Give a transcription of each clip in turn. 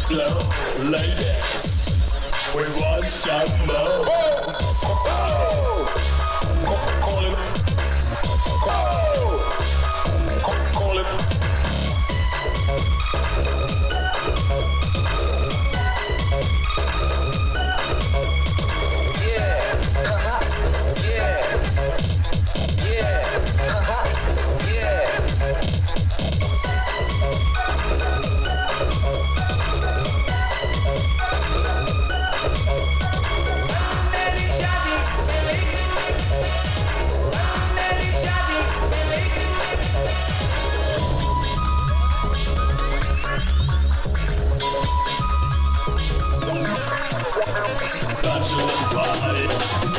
flow, ladies. We want some more. Call it. Call it.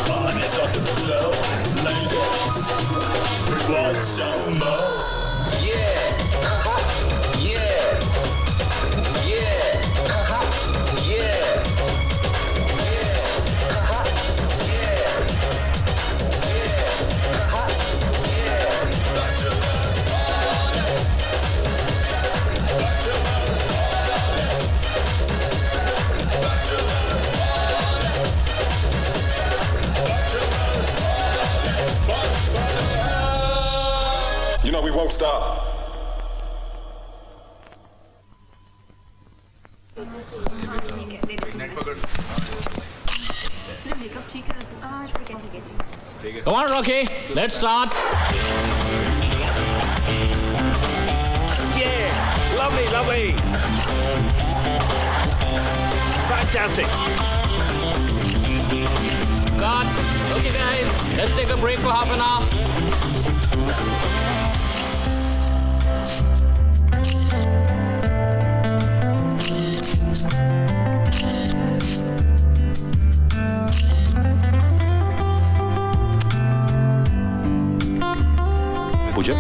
Party's on the floor, ladies. We want some more. Yeah, yeah, yeah, yeah, You know we won't stop. Come on, Rocky. Let's start. Yeah, lovely, lovely. Fantastic. Cut. Okay, guys. Let's take a break for half an hour. पूजा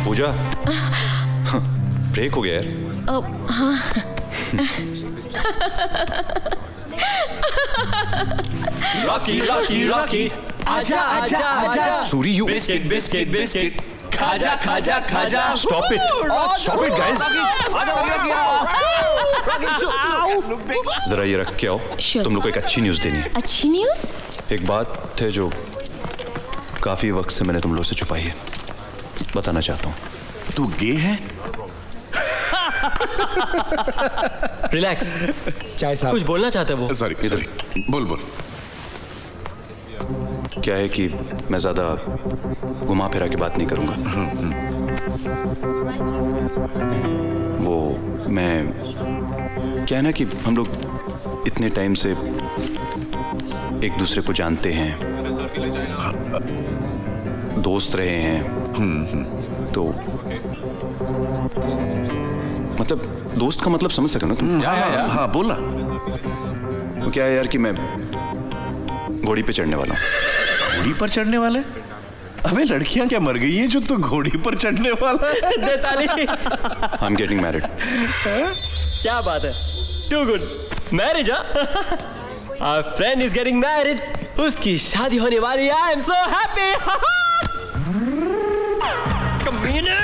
पूजा break हो गया यार। हाँ। Rocky Rocky Rocky आजा आजा आजा Suri you biscuit biscuit biscuit खाजा खाजा खाजा स्टॉप इट गाइस। जरा ये रख के आओ। Sure. तुम लोग को एक अच्छी न्यूज़ देनी है। अच्छी न्यूज़? एक बात है जो काफी वक्त से मैंने तुम लोग से छुपाई है, बताना चाहता हूँ। तू गे है? रिलैक्स। चाय साहब कुछ बोलना चाहते वो। सॉरी इधर बोल बोल। क्या है कि मैं ज्यादा घुमा फिरा के बात नहीं करूंगा। वो मैं क्या है ना कि हम लोग इतने टाइम से एक दूसरे को जानते हैं, दोस्त रहे हैं, तो मतलब दोस्त का मतलब समझ सके ना तुम? हाँ बोला। तो क्या है यार कि मैं घोड़ी पे चढ़ने वाला हूँ। घोड़ी पर चढ़ने वाले? अबे लड़कियां क्या मर गई हैं जो तू घोड़ी पर चढ़ने वाला है? देताली। I am getting married. क्या बात है? Too good. Marriage? Our friend is getting married. उसकी शादी होने वाली है। I am so happy. कमीने।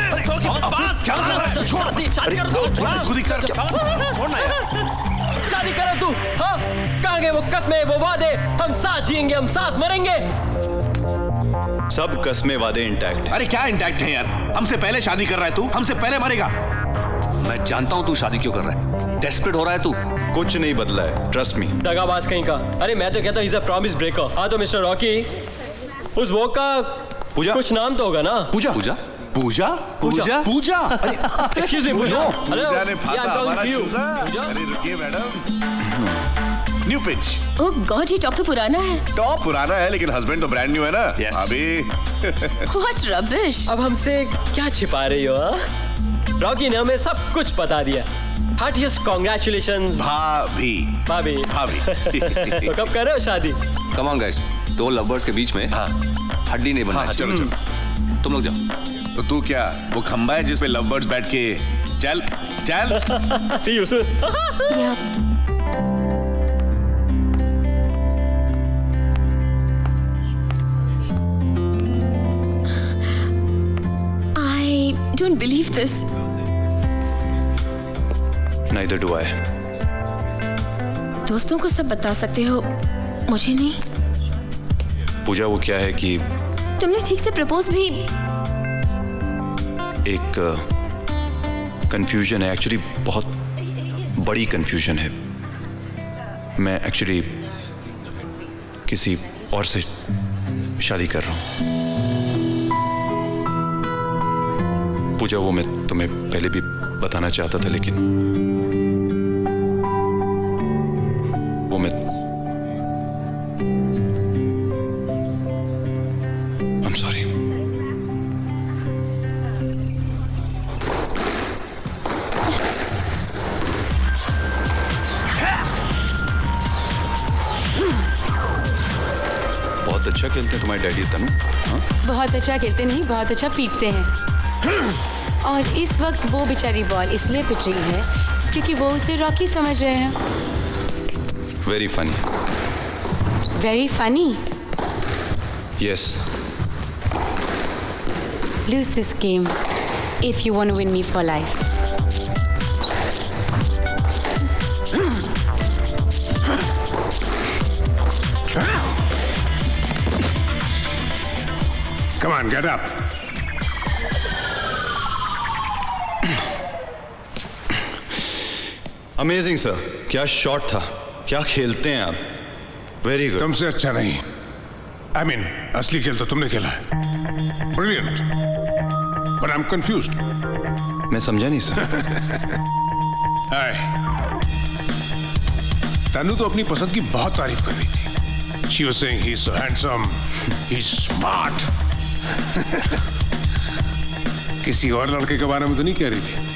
क्या कर रहा है? शादी करो तू। शादी करो तू। हाँ? कहाँ गए वो कस्में, वो वादे? हम साथ जिएंगे, हम साथ मरेंगे। सब कस्में वादे इंटैक्ट। अरे क्या इंटैक्ट है यार? हमसे पहले शादी कर रहा है तू, हमसे पहले मरेगा। मैं जानता हूँ तू शादी क्यों कर रहा है। डेस्परेट हो रहा है तू। कुछ नहीं बदला है, ट्रस्ट मी। दगाबाज कहीं का। अरे मैं तो कहता हूँ he's a promise breaker। हाँ तो मिस्टर रॉकी, उस वो का पूजा कुछ नाम तो होगा ना? पूजा पूजा पूजा पूजा पूजा। अरे Excuse me, पूजा। Hello? पूजा ने फांसा Yeah, I'm talking हमारा to you. चूजा। पूजा? अरे रुकिए madam. New pitch. Oh God, ये टॉप तो पुराना है। टॉप पुराना है लेकिन हस्बैंड तो ब्रांड न्यू है ना। Yes. अभी What rubbish। अब हमसे क्या छिपा रही हो? हाँ? रॉकी ने हमें सब कुछ बता दिया। हार्टिएस्ट कॉन्ग्रेचुलेशंस भाभी भाभी। भाभी। तो कब कर रहे हो शादी? कम ऑन गाइस, दो लवर्स के बीच में हड्डी नहीं बनना। हाँ, चलो चलो। तुम लोग जाओ। तो तू क्या वो खंबा है जिसपे लव बर्ड्स बैठ के चल चल। See you soon. Yeah. I don't believe this. Neither do I. दोस्तों को सब बता सकते हो, मुझे नहीं। पूजा वो क्या है कि तुमने ठीक से प्रपोज भी। एक कंफ्यूजन है, एक्चुअली बहुत बड़ी कंफ्यूजन है। मैं एक्चुअली किसी और से शादी कर रहा हूं। पूजा वो मैं तुम्हें पहले भी बताना चाहता था, लेकिन वो मैं I'm sorry. बहुत अच्छा खेलते हैं तुम्हारे डैडी तनु। हाँ? बहुत अच्छा खेलते नहीं, बहुत अच्छा पीटते हैं। और इस वक्त वो बेचारी बॉल इसलिए पिट रही है क्योंकि वो उसे रॉकी समझ रहे हैं। Very funny. Very funny. Yes. Lose this game if you want to win me for life. Come on, get up. Amazing sir, क्या शॉट था, क्या खेलते हैं आप। Very good. तुमसे अच्छा नहीं। I mean, असली खेल तो तुमने खेला है। Brilliant. But I'm confused. मैं समझा नहीं सर। Hi. तनु तो अपनी पसंद की बहुत तारीफ कर रही थी। She was saying he's so handsome, he's smart. किसी और लड़के के बारे में तो नहीं कह रही थी।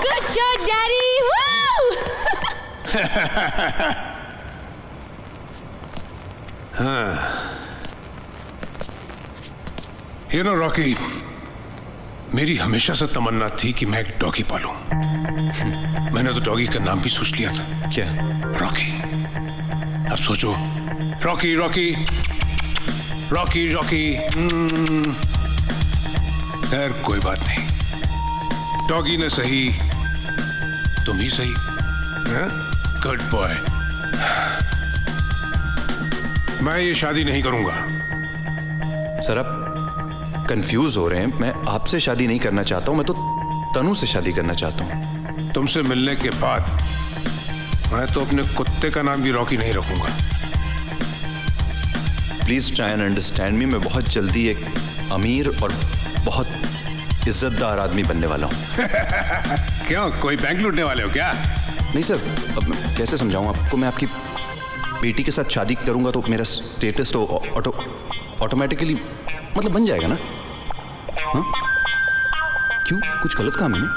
Good shot, Daddy! Woo! You know, Rocky, मेरी हमेशा से तमन्ना थी कि मैं एक डॉगी पालूं। मैंने तो डॉगी का नाम भी सोच लिया था। क्या? रॉकी। अब सोचो, रॉकी रॉकी रॉकी रॉकी। खैर कोई बात नहीं, डॉगी ने सही, तुम ही सही। Good boy. मैं ये शादी नहीं करूंगा। सर आप कंफ्यूज हो रहे हैं। मैं आपसे शादी नहीं करना चाहता हूं, मैं तो तनु से शादी करना चाहता हूं। तुमसे मिलने के बाद मैं तो अपने कुत्ते का नाम भी रॉकी नहीं रखूंगा। Please try and understand me. मैं बहुत जल्दी एक अमीर और बहुत इज्जतदार आदमी बनने वाला हूं। क्यों, कोई बैंक लूटने वाले हो क्या? नहीं सर, अब मैं कैसे समझाऊं आपको। मैं आपकी बेटी के साथ शादी करूंगा तो मेरा स्टेटस तो ऑटोमेटिकली मतलब बन जाएगा ना। हाँ? क्यों, कुछ गलत काम है ना?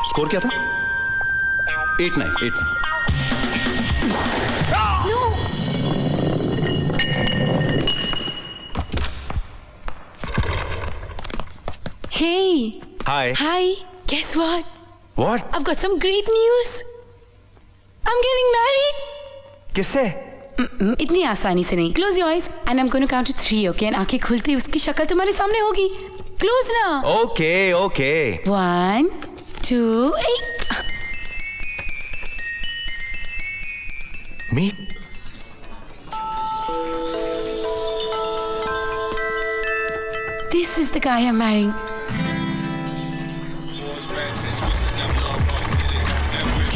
स्कोर क्या था? 8-9। Hey. Hi. Hi. Guess what? What? I've got some great news. I'm getting married. किससे? इतनी आसानी से नहीं। Close your eyes and I'm going to count to 3, okay? And आंखें खुलते ही उसकी शक्ल तुम्हारे सामने होगी। Close ना। Okay. 1, 2, 8. Me? This is the guy I'm marrying.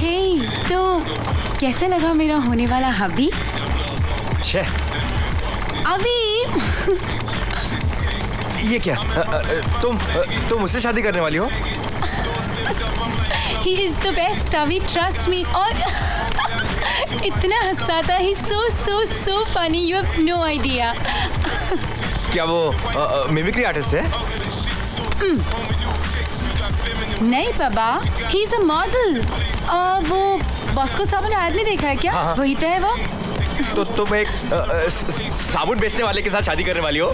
Hey, तो कैसा लगा मेरा होने वाला हबी? छे, अभी ये क्या? तुम मुझसे शादी करने वाली हो? he is the best, अभी trust me. और इतना हंसा था, he's so funny, you have no idea. क्या वो मिमिक्री आर्टिस्ट है? नहीं बाबा, he is a model. वो बॉस्को साबुन ऐड नहीं देखा है क्या? हाँ। वही तो है वो। तो तुम एक साबुन बेचने वाले के साथ शादी करने वाली हो?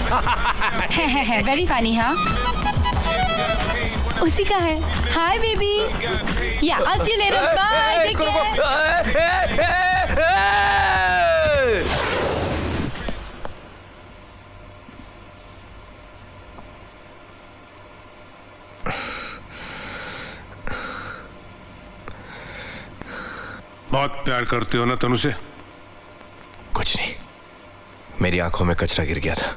है वेरी फनी। हाँ, उसी का है। हाय बेबी, या I'll see you later, bye, take care. बहुत प्यार करते हो ना तनु से? कुछ नहीं, मेरी आंखों में कचरा गिर गया था।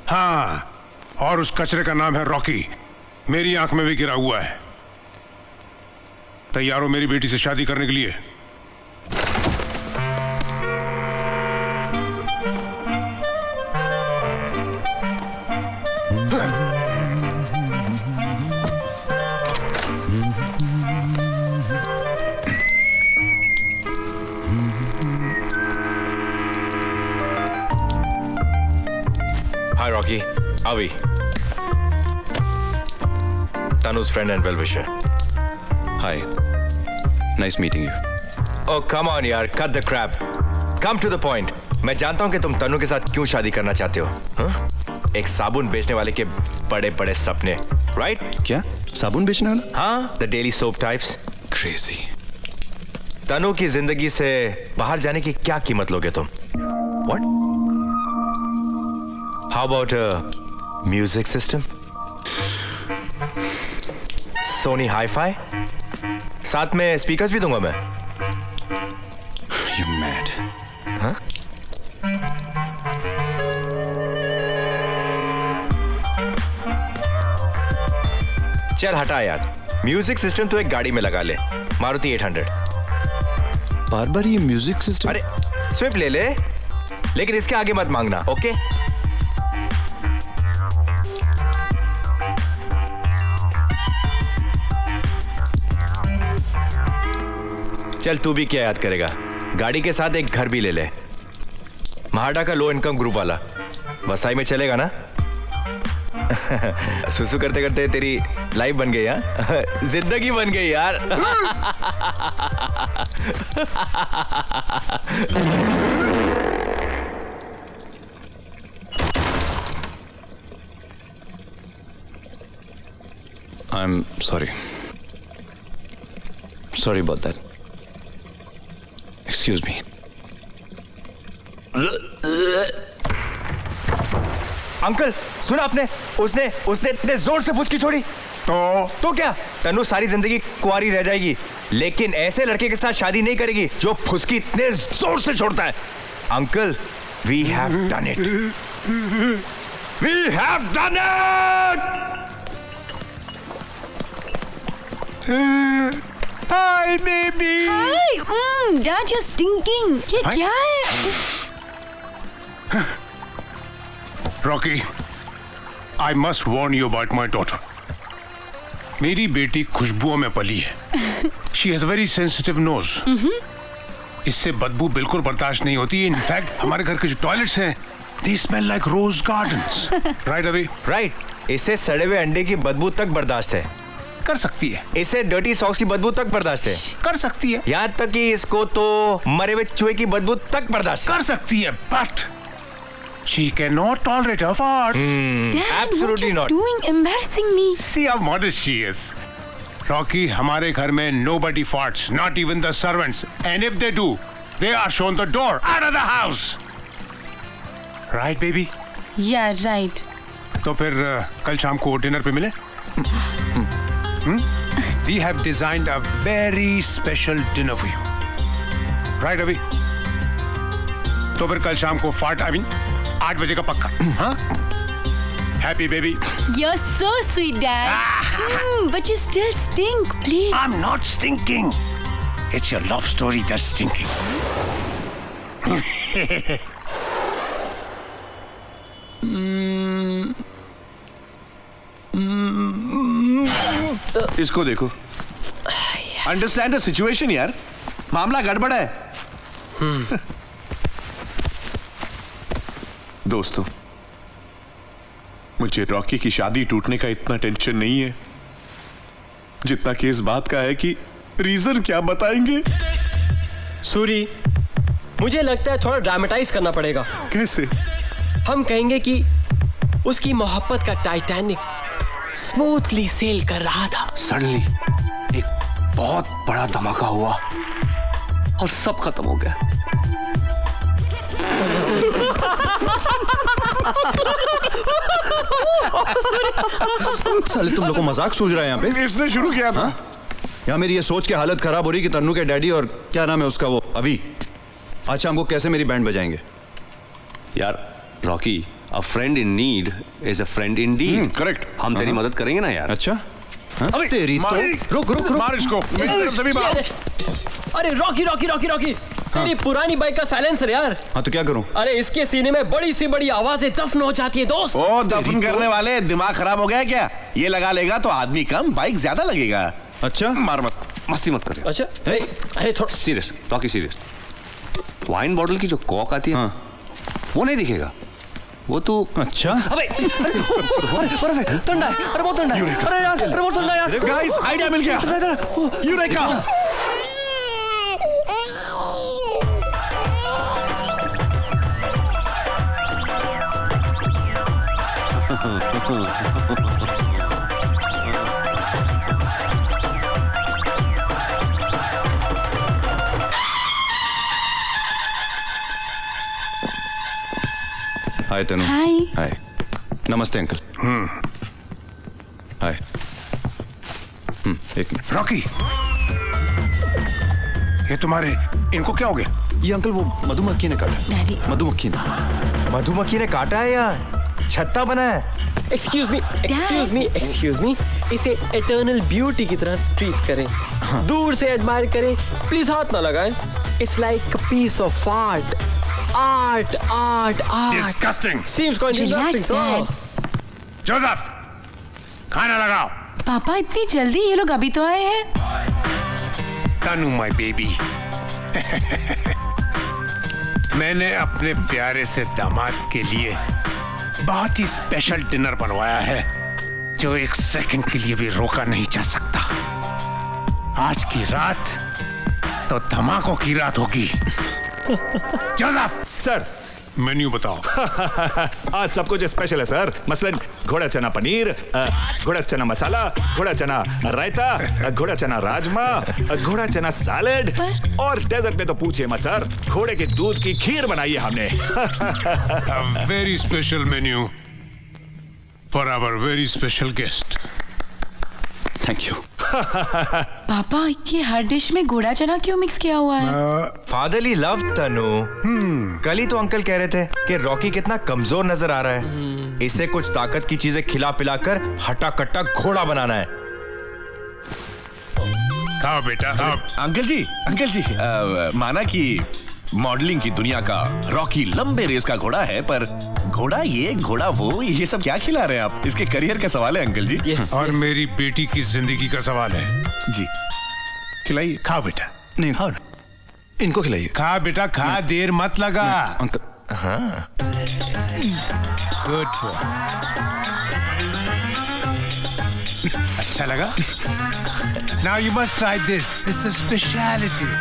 हाँ, और उस कचरे का नाम है रॉकी। मेरी आंख में भी गिरा हुआ है। तैयार हो मेरी बेटी से शादी करने के लिए? Hi Rocky, Avi. Tanu's friend and well-wisher. Hi. Nice meeting you. Oh come on यार, cut the crap. Come to the point. मैं जानता हूँ कि तुम तनु के साथ क्यों शादी करना चाहते हो। हाँ? एक साबुन बेचने वाले के बड़े-बड़े सपने, right? क्या? साबुन बेचने वाला? हाँ, the daily soap types. Crazy. तनु की जिंदगी से बाहर जाने की क्या कीमत लोगे तुम? What? How about a music system? Sony Hi-Fi? साथ में स्पीकर्स भी दूंगा मैं। You mad? हाँ? चल हटा यार, म्यूजिक सिस्टम तो एक गाड़ी में लगा ले, मारुति 800। बार बार ये म्यूजिक सिस्टम? अरे स्विफ्ट ले ले, लेकिन इसके आगे मत मांगना, ओके? चल तू भी क्या याद करेगा, गाड़ी के साथ एक घर भी ले ले, महाडा का लो इनकम ग्रुप वाला। वसाई में चलेगा ना? सुसु करते करते तेरी लाइफ बन गई यार, जिंदगी बन गई यार। I'm sorry. Sorry about that. Excuse me. Uncle सुना आपने, उसने इतने जोर से फुसकी छोड़ी तो क्या, तनु सारी जिंदगी कुंवारी रह जाएगी, लेकिन ऐसे लड़के के साथ शादी नहीं करेगी जो फुसकी इतने जोर से छोड़ता है। Uncle, we have done it, we have done it. Hi baby. Hi, dad you stinking. ये क्या है? Rocky, I must warn you about my daughter. मेरी बेटी खुशबुओं में पली है। She has very sensitive nose. इससे बदबू बिल्कुल बर्दाश्त नहीं होती। इनफैक्ट हमारे घर के जो टॉयलेट्स हैं, they smell like rose gardens. Right अभी? राइट, इसे सड़े हुए अंडे की बदबू तक बर्दाश्त है। कर सकती है। इसे डर्टी सॉक्स की बदबू तक बर्दाश्त है। कर सकती है। यहाँ तक कि इसको तो मरे हुए चूहे की बदबू तक बर्दाश्त कर सकती है, but she cannot tolerate her fart. Dad, Absolutely what not. you doing? Embarrassing me. See how modest she is. Rocky, हमारे घर में nobody farts, not even the servants. And if they do, they are shown the door, out of the house. Right, baby? Yeah, right. तो फिर कल शाम को dinner पे मिले? We have designed a very special dinner for you. Right, अभी? तो फिर कल शाम को 8 बजे का पक्का, हाँ? Happy baby. You're so sweet, Dad. But you still stink, please. I'm not stinking. It's your love story that's stinking. इसको देखो, अंडरस्टैंड द सिचुएशन यार, मामला गड़बड़ है। दोस्तों, मुझे रॉकी की शादी टूटने का इतना टेंशन नहीं है जितना कि इस बात का है कि रीजन क्या बताएंगे। सूरी, मुझे लगता है थोड़ा ड्रामेटाइज करना पड़ेगा। कैसे? हम कहेंगे कि उसकी मोहब्बत का टाइटैनिक स्मूथली सेल कर रहा था। सडनली एक बहुत बड़ा धमाका हुआ और सब खत्म हो गया। साले तुम लोग को मजाक सूझ रहा है यहाँ पे? इसने शुरू किया था। यहाँ मेरी ये सोच के हालत खराब हो रही कि तन्नू के डैडी और क्या नाम है उसका वो अभी आज शाम को कैसे मेरी बैंड बजाएंगे। यार Rocky, a friend in need is a friend in deed. Correct. हम तेरी मदद करेंगे ना यार। अच्छा हाँ? अबे तेरी तो रुक रुक मार इसको, मेरी तरफ से भी मार। अरे रॉकी रॉकी रॉकी रॉकी, तेरी पुरानी बाइक का साइलेंसर यार। हाँ तो क्या करूं? अरे इसके सीने में बड़ी सी बड़ी आवाजें दफन हो जाती है दोस्त। ओ दफन करने वाले, दिमाग खराब हो गया क्या? ये लगा लेगा तो आदमी कम बाइक ज्यादा लगेगा। अच्छा मार मत, मस्ती मत कर। अच्छा अरे थोड़ा serious Rocky, serious. Wine bottle की जो कॉक आती है हाँ। वो नहीं दिखेगा, वो तो अच्छा अबे अरे ठंडा है, अरे बहुत ठंडा है, अरे यार अरे बहुत ठंडा है यार। गाइस आइडिया मिल गया, यूरेका। हाय तनु। हाय। हाय नमस्ते अंकल। हाय एक मिनट। रॉकी, ये तुम्हारे इनको क्या हो गया? ये अंकल वो मधुमक्खी ने काटा। डैडी। मधुमक्खी ने। मधुमक्खी ने काटा है या छत्ता बना है? एक्सक्यूज मी, इसे एटर्नल ब्यूटी की तरह ट्रीट करें। दूर से एडमायर करें, प्लीज हाथ ना लगाएं। It's like a piece of art. Disgusting. Seems quite Relax, interesting. Dad. Joseph, खाना लगाओ। पापा इतनी जल्दी, ये लोग अभी तो आए हैं। तनु माय बेबी, मैंने अपने प्यारे से दामाद के लिए बहुत ही स्पेशल डिनर बनवाया है जो एक सेकंड के लिए भी रोका नहीं जा सकता। आज की रात तो धमाकों की रात होगी। जोसेफ, सर मेन्यू बताओ। आज सब कुछ स्पेशल है सर। मसलन घोड़ा चना पनीर, घोड़ा चना मसाला, घोड़ा चना रायता, घोड़ा चना राजमा, घोड़ा चना सैलेड और डेजर्ट में तो पूछिए मत सर, घोड़े के दूध की खीर बनाई है हमने। A very special menu for our very special guest. Thank you. पापा ये हर डिश में घोड़ा चना क्यों मिक्स किया हुआ है? फादरली लव तनु। कल ही तो अंकल कह रहे थे कि रॉकी कितना कमजोर नजर आ रहा है, इसे कुछ ताकत की चीजें खिला पिलाकर हटा कट्टा घोड़ा बनाना है। खाओ बेटा खाओ। अंकल जी माना कि मॉडलिंग की दुनिया का रॉकी लंबे रेस का घोड़ा है, पर घोड़ा ये घोड़ा वो, ये सब क्या खिला रहे हैं आप? इसके करियर का सवाल है अंकल जी। और मेरी बेटी की जिंदगी का सवाल है। जी खिलाइए। खाओ बेटा, नहीं हाँ इनको खिलाइए। खा बेटा खा, देर मत लगा। अंकल हाँ गुड बॉय। अच्छा लगा? Now you must try this. This is speciality.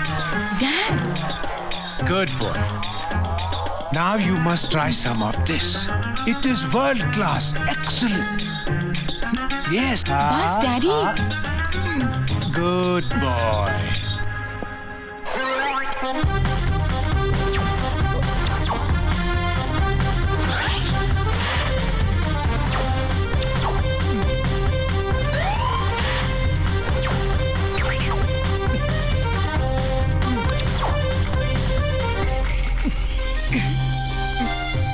Dad. Good boy. Now you must try some of this. It is world class. Excellent. Yes. बस daddy. Good boy.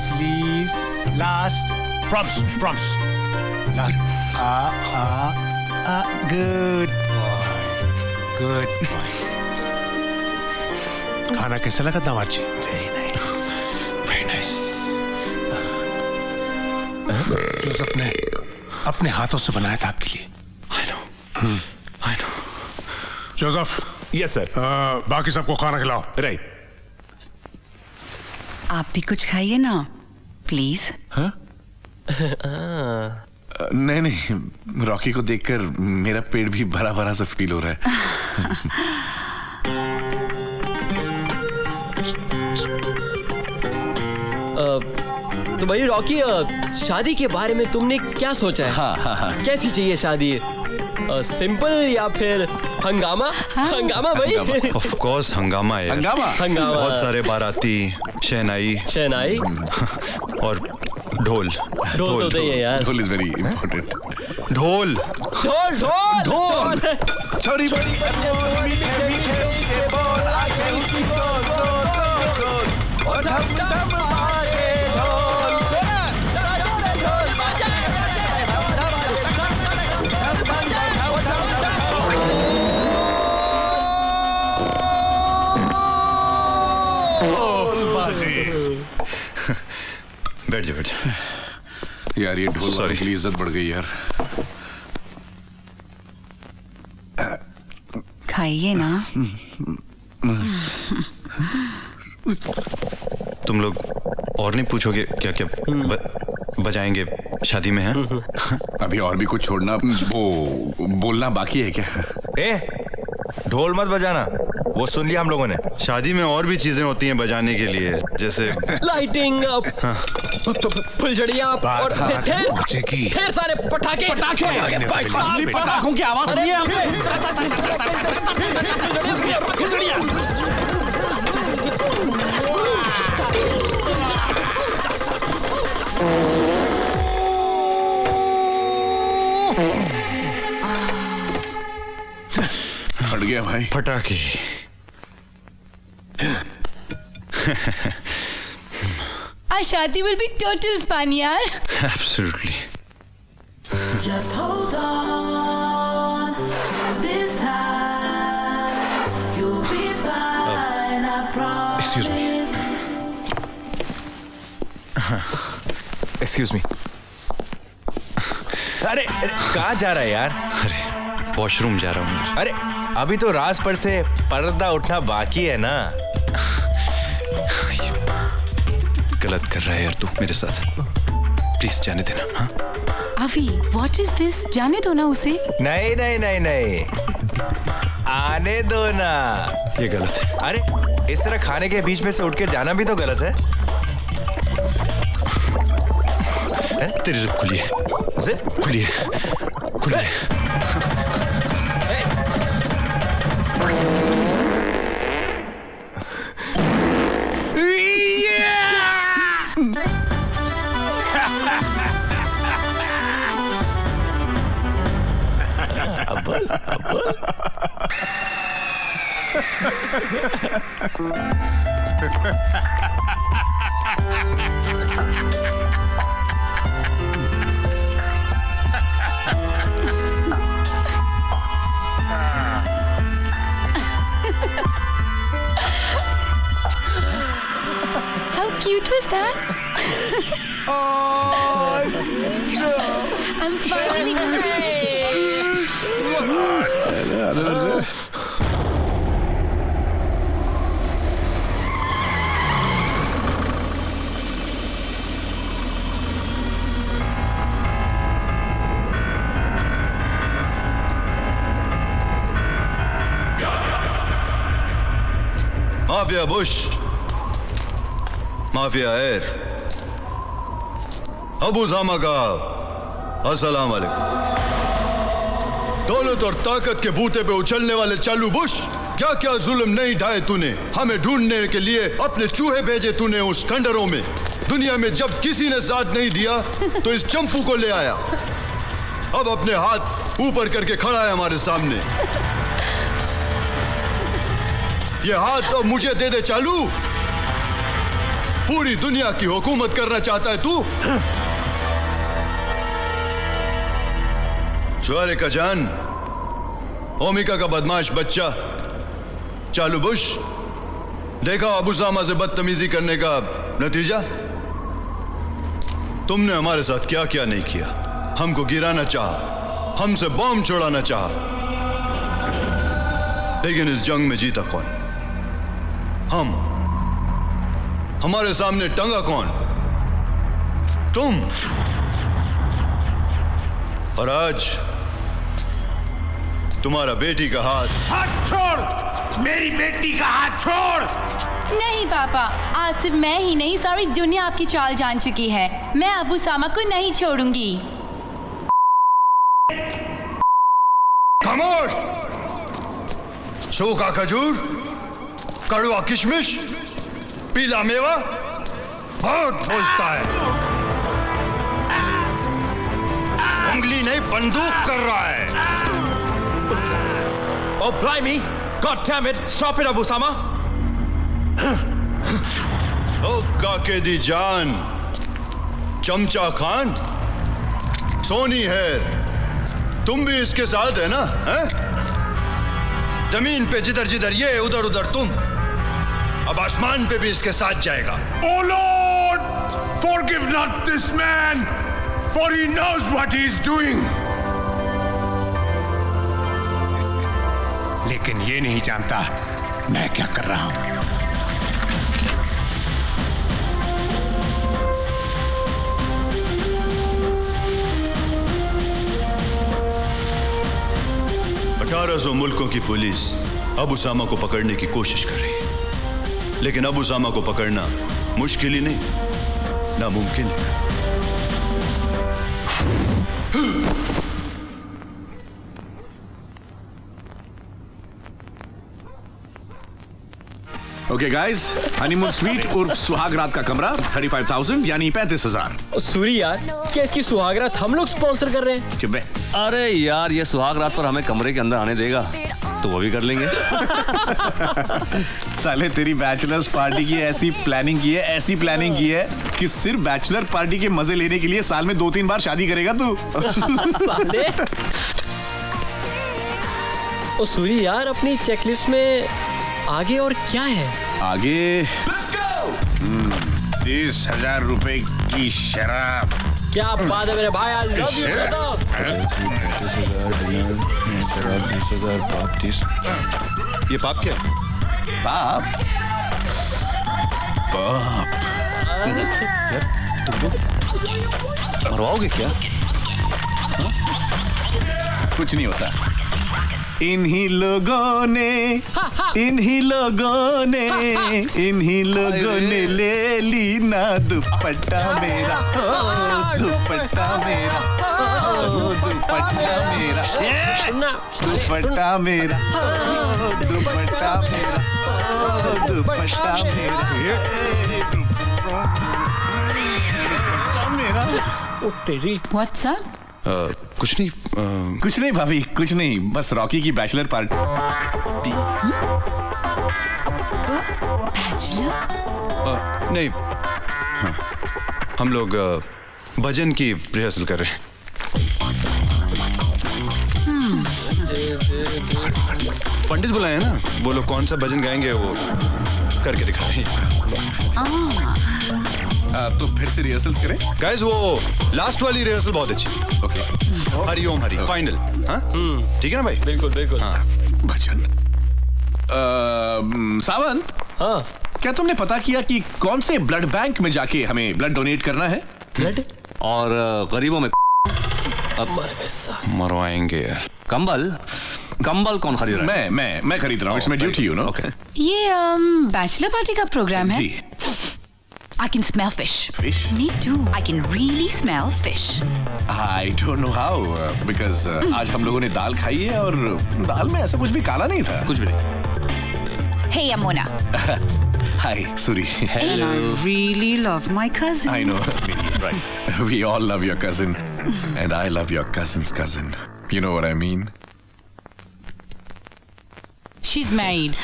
Please, last. Promise. Last. Good boy. Good boy. खाना कैसा लगा दामाद जी? Very nice. Joseph ने अपने हाथों से बनाया था आपके लिए। I know. Joseph, yes sir. बाकी सबको खाना खिलाओ। राइट। आप भी कुछ खाइए ना प्लीज। नहीं, रॉकी को देखकर मेरा पेट भी भरा भरा सा फील हो रहा है। तो भाई रॉकी, शादी के बारे में तुमने क्या सोचा है? हाँ। कैसी चाहिए शादी? सिंपल या फिर हंगामा? हंगामा भाई। ऑफ कोर्स हंगामा है। हंगामा। बहुत सारे बाराती, शहनाई और ढोल तो नहीं है यार। ढोल इज वेरी इंपॉर्टेंट। ढोल ढोल। छोरी बड़ी मीठे मीठे उसके बोल आके उसकी गोल गोल गोल गोल और ढम ढम बाजे ढोल ढोल बाजे ढोल बाजे। बैठ जा। यार ये ढोल वाले के लिए इज्जत बढ़ गई यार। खाइए ना। तुम लोग और नहीं पूछोगे क्या क्या बजाएंगे शादी में है? अभी और भी कुछ छोड़ना वो बोलना बाकी है क्या? ढोल मत बजाना, वो सुन लिया हम लोगों ने। शादी में और भी चीजें होती हैं बजाने के लिए, जैसे लाइटिंग, फुलझड़ियाँ और ढेर सारे पटाखे। पटाखों की आवाज सुनिए हमने। हट गया भाई पटाखे। Our शादी will be total fun यार। Absolutely. Just hold on to this time. You'll be fine, I promise. Excuse me. Excuse me. अरे कहाँ जा रहा है यार? अरे वॉशरूम जा रहा हूँ। अरे अभी तो राज पर से पर्दा उठना बाकी है ना। गलत कर रहा है यार तू मेरे साथ, प्लीज जाने देना। हाँ अभी व्हाट इज दिस? जाने दो ना उसे। नहीं नहीं नहीं नहीं, आने दो ना। ये गलत है। अरे इस तरह खाने के बीच में से उठ के जाना भी तो गलत है। तेरी जिप खुली है, खुली है, खुली है। How cute was that? Oh, no. I'm finally crying. Mafia Bush, mafia air, Abu Jama का अस्सलाम वालेकुम। दौलत और ताकत के बूते पे उछलने वाले चालू बुश, क्या क्या जुल्म नहीं ढाए तूने। हमें ढूंढने के लिए अपने चूहे भेजे तूने उस खंडरों में। दुनिया में जब किसी ने साथ नहीं दिया तो इस चंपू को ले आया। अब अपने हाथ ऊपर करके खड़ा है हमारे सामने। ये हाथ तो मुझे दे दे चालू। पूरी दुनिया की हुकूमत करना चाहता है तू? शुआरे का जान, ओमिका का बदमाश बच्चा चालू बुश, देखा अबू सामा से बदतमीजी करने का नतीजा। तुमने हमारे साथ क्या क्या नहीं किया। हमको गिराना चाहा, हमसे बॉम्ब छोड़ाना चाहा, लेकिन इस जंग में जीता कौन? हम। हमारे सामने टंगा कौन? तुम। और आज तुम्हारा बेटी का हाथ छोड़, मेरी बेटी का हाथ छोड़। नहीं पापा, आज सिर्फ मैं ही नहीं सारी दुनिया आपकी चाल जान चुकी है। मैं अबू सामा को नहीं छोड़ूंगी। खामोश। सूखा खजूर, कड़वा किशमिश, पीला मेवा बहुत बोलता है। उंगली नहीं बंदूक कर रहा है। Oh, blimey! God damn it! Stop it, Abu Sama! ओ काके दी जान, चमचा खान, सोनी है, तुम भी इसके साथ है ना? हैं? जमीन पे जिधर जिधर ये, उधर उधर तुम, अब आसमान पे भी इसके साथ जाएगा। Oh Lord, forgive not this man, for he knows what he is doing. लेकिन ये नहीं जानता मैं क्या कर रहा हूं। सौ मुल्कों की पुलिस अब उसामा को पकड़ने की कोशिश कर रही है, लेकिन अब उसामा को पकड़ना मुश्किल ही नहीं, नामुमकिन है। ओके गाइस, हनीमून स्वीट उर्फ सुहाग रात का कमरा 35,000 यानी 35,000। सूरी यार, क्या इसकी सुहाग रात हम लोग स्पॉन्सर कर रहे हैं? चिब्बे, अरे यार, ये सुहाग रात पर हमें कमरे के अंदर आने देगा तो वो भी कर लेंगे। साले तेरी बैचलर्स पार्टी की ऐसी प्लानिंग की है कि सिर्फ बैचलर पार्टी के मजे लेने के लिए साल में 2-3 बार शादी करेगा तू। साले। ओ सूरी यार, अपनी चेकलिस्ट में आगे और क्या है? आगे 30,000 रुपए की शराब। क्या बात है मेरे भाई, I love you brother। ये पाप क्या है? बाप यार तुम लोग मरवाओगे क्या? कुछ नहीं होता। इन्हीं लोगों ने ले ली ना दुपट्टा मेरा, दुपट्टा मेरा, दुपट्टा मेरा, दुपट्टा मेरा, दुपट्टा मेरा, दुपट्टा मेरा। ओ तेरी। What's up? कुछ नहीं भाभी, कुछ नहीं, बस रॉकी की बैचलर पार्टी। बैचलर? नहीं, हाँ, हम लोग भजन की रिहर्सल कर रहे हैं। पंडित बुलाए हैं ना, वो लोग कौन सा भजन गाएंगे वो करके दिखा रहे हैं। तो फिर से रिहर्सल्स करें? गाइस, वो लास्ट वाली रिहर्सल बहुत अच्छी। Okay, Hari Om Hari final. हाँ ठीक है ना भाई? बिल्कुल बिल्कुल। हाँ भजन। सावंत, हाँ क्या तुमने पता किया कि कौन से ब्लड बैंक में जाके हमें ब्लड डोनेट करना है? ब्लड और गरीबों में अब मरवाएंगे। कंबल कौन खरीद रहा है? मैं खरीद रहा हूँ। It's my duty, you know. ये बैचलर पार्टी का प्रोग्राम है? जी। I can smell fish. Fish? Me too. I can really smell fish. I don't know how, because आज हम लोगों ने दाल खाई है और दाल में ऐसा कुछ भी काला नहीं था। कुछ भी नहीं। Hey, Amona. Hi, Suri. And I really love my cousin. I know, right. We all love your cousin, and I love your cousin's cousin. You know what I mean? She's married.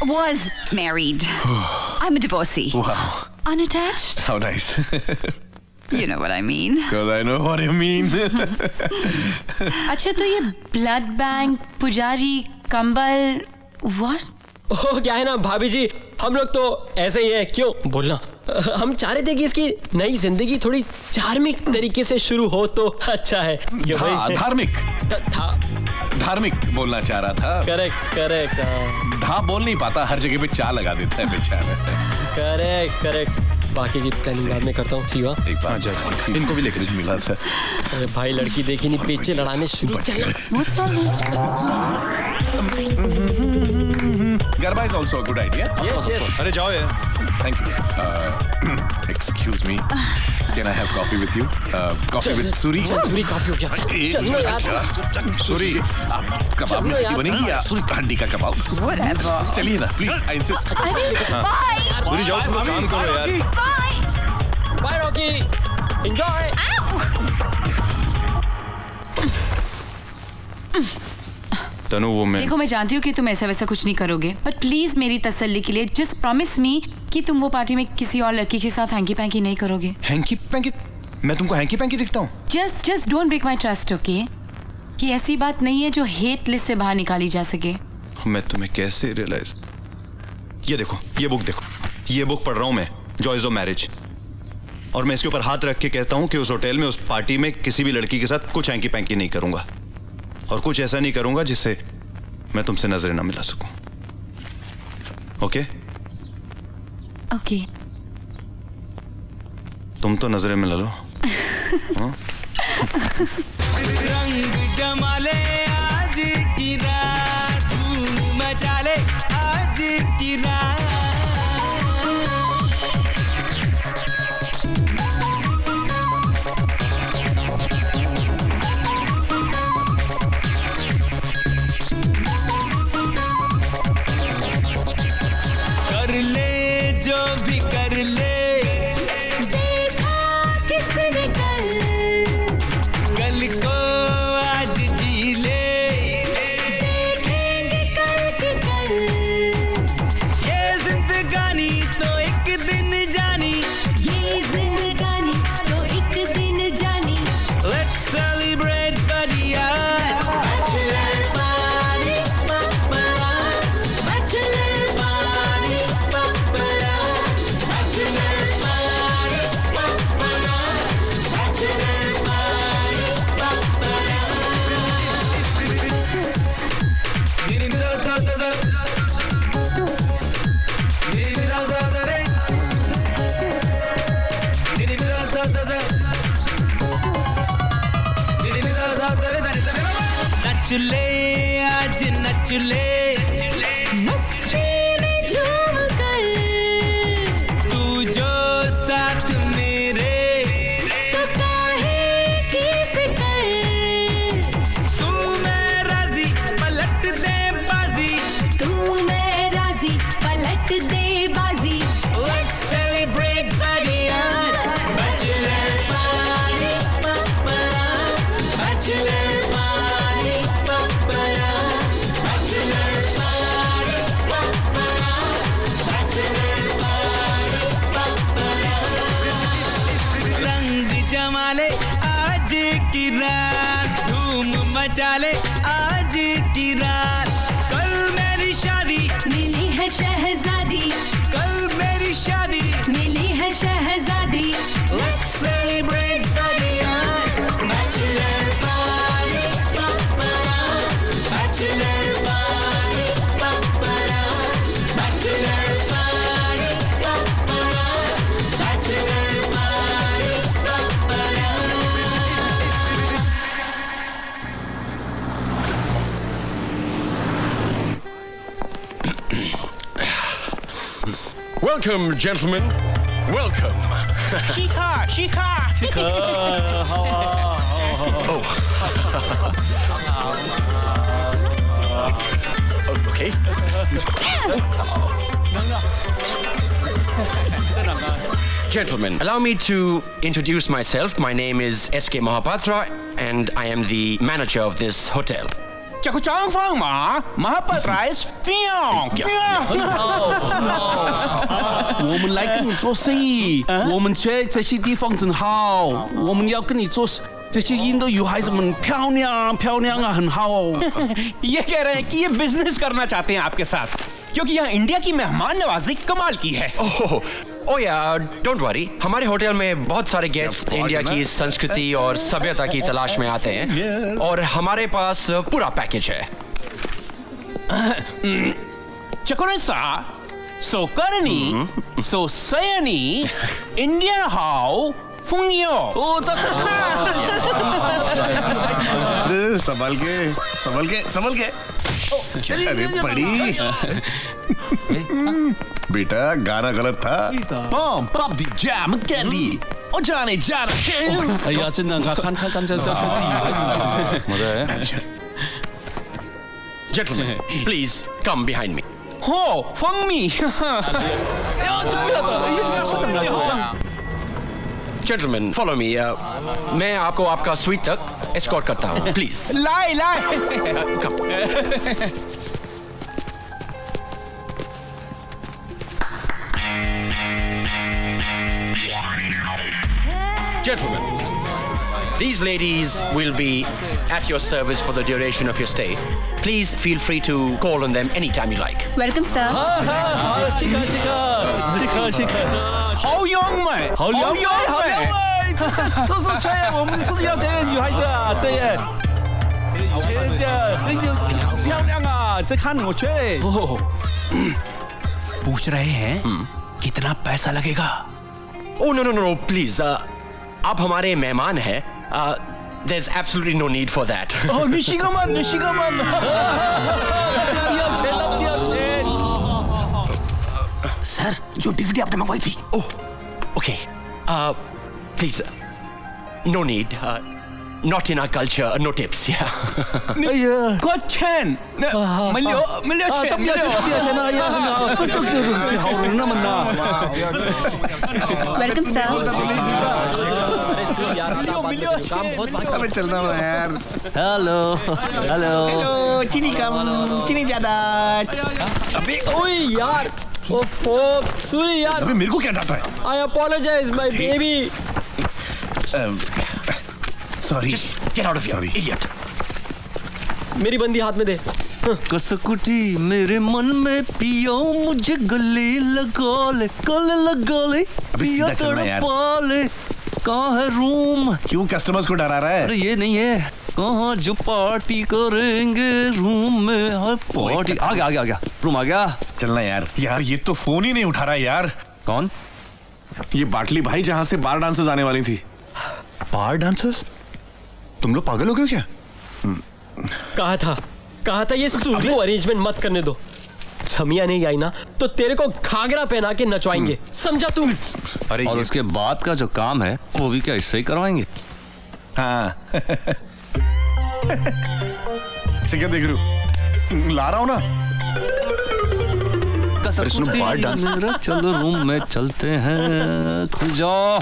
Was married. I'm a divorcee. Wow. Unattached. How nice. You know what I mean. Because I know what you mean. अच्छा, तो ये blood bank, पुजारी, कंबल, what? ओ क्या है ना भाभी जी, हम लोग तो ऐसे ही है। क्यों बोलना, हम चाह रहे थे कि इसकी नई जिंदगी थोड़ी धार्मिक तरीके से शुरू हो तो अच्छा है। क्यों भाई? धार्मिक बोलना चाह रहा था। करेक्ट। धा बोल नहीं पाता, हर जगह पे चा लगा देता है बेचारा। करेक्ट। बाकी की प्लानिंग बाद में करता हूँ। सीवा एक बार इनको भी लेकर मिला था। अरे भाई, लड़की देखी नहीं, पेचे लड़ाने शुरू। What's all this? Garba is also a good idea. Yes. अरे जाओ यार। Thank you. Excuse me. Can I have coffee with you? Coffee with Suri? Suri काफी हो गया। चल ना यार। Suri, आप कबाब में हड्डी बनेगी या हड्डी का कबाब? Whatever. चलिए ना, please. I insist. Bye. पूरी जाओ, तुम लोग काम करो यार। Bye. Bye, Rocky. Enjoy. तनु वो मैं देखो मैं जानती हूँ कि तुम ऐसा वैसा कुछ नहीं करोगे, पर प्लीज मेरी तसल्ली के लिए जस्ट प्रॉमिस मी कि तुम वो पार्टी में किसी और लड़की के साथ हैंकी पैंकी नहीं करोगे। Hanky panky? मैं तुमको हैंकी पैंकी दिखता हूँ? Just don't break my trust, okay? कि ऐसी बात नहीं है जो हेट लिस्ट से बाहर निकाली जा सके। मैं तुम्हें कैसे रियलाइज? ये देखो, ये बुक देखो, ये बुक पढ़ रहा हूँ मैं, जॉयज ऑफ मैरिज, और मैं इसके ऊपर हाथ रख के कहता हूँ कि उस होटल में, उस पार्टी में किसी भी लड़की के साथ कुछ हैंकी पैंकी नहीं करूंगा, और कुछ ऐसा नहीं करूंगा जिससे मैं तुमसे नजरें ना मिला सकूं। ओके? ओके। तुम तो नजरें मिला लो। हाँ? रंग जमा ले आज की रात, धूम मचा ले आज की रात। कर ले जो भी कर ले, देखा किसने कल, कल को आज जी ले, देखेंगे कल की कल। ये जिंदगानी तो एक दिन जानी, ये जिंदगानी तो एक दिन जानी। Let's celebrate buddy यार, bachelor party, papara, bachelor party, papara, bachelor party, papara, bachelor party, papara. नच ले आज नच ले, मस्ती में झूम कर, तू जो साथ मेरे, तो काहे की फिकर। तू मैं राजी पलट दे बाजी, तू मैं राजी पलट दे बाजी। Let's celebrate buddy यार, bachelor party, papara, bachelor party, papara, bachelor party, papara, bachelor party, papara. रंग जमा ले आज की रात, धूम मचा ले आज की रात। कल मेरी शादी मिली है शहजादी, कल मेरी शादी मिली है शहजादी। Let's celebrate buddy यार, bachelor party, papara, bachelor party, papara, bachelor party, papara, bachelor party, papara. Welcome, gentlemen. Welcome. Shika. Okay. Gentlemen, allow me to introduce myself. My name is S.K. Mahapatra, and I am the manager of this hotel. 这个张放嘛，马不来是我们来跟你做生意，我们觉得这些地方真好，我们要跟你做。这些印度女孩子们漂亮啊，很好哦。ये कह रहे हैं कि ये business करना चाहते हैं आपके साथ, क्योंकि यहाँ इंडिया की मेहमान नवाजी कमाल की है। Oh yeah, don't worry. हमारे होटल में बहुत सारे गेस्ट इंडिया की संस्कृति और सभ्यता की तलाश में आते हैं, और हमारे पास पूरा पैकेज है। चकोरेसा, सोकरनी, सोसयनी, इंडियन हाउ, फुंगियो। संभल के। अरे बड़ी बेटा, गाना गलत था। Bomb, pop the jam, candy. ओ जाने जाना। 哎呀，真的，看这 मजा है। Gentlemen, please come behind me. हो, फंगमी। Gentlemen, follow me. मैं आपको आपका स्वीट तक एस्कॉर्ट करता हूँ प्लीज। लाए लाए Gentlemen, these ladies will be at your service for the duration of your stay. Please feel free to call on them anytime you like. Welcome sir रहे हैं कितना पैसा लगेगा? Oh no, please. आप हमारे मेहमान हैं. There's absolutely no need for that. Oh, निशिगमन. सर, जो डीवीडी आपने मंगवाई थी. Oh, okay. Please. No need. Not in our culture. No tips. Yeah. 고첸. 밀려 welcome sir. चलना यार। हेलो चीनी कम चीनी ज्यादा। अबे ओए यार ओ फोक सुई यार। अबे मेरे को क्या डांटा है? I apologize my baby. Sorry. Get out of here, idiot. मेरी बंदी हाथ में दे। कसकुटी मेरे मन में पियो मुझे गले लगा ले पियो तड़पा ले। कहाँ है रूम? क्यों कस्टमर्स को डरा रहा है? अरे ये नहीं है, कहाँ जो पार्टी करेंगे रूम में। हाँ पार्टी आ गया रूम आ गया। चलना यार ये तो फोन ही नहीं उठा रहा यार। कौन? ये बाटली भाई जहाँ से बार डांसर्स आने वाली थी। बार डांसर्स? तुम लोग पागल हो गए क्या? कहा था ये सूदियों अरेंजमेंट मत करने दो। छमिया नहीं आई ना तो तेरे को घाघरा पहना के नचवाएंगे, समझा तू? अरे और उसके बाद का जो काम है वो भी क्या इससे ही करवाएंगे? हाँ क्या देख रहे हो? ला रहा हूँ ना। बार डांस। चलो रूम में चलते हैं, खुल जाओ।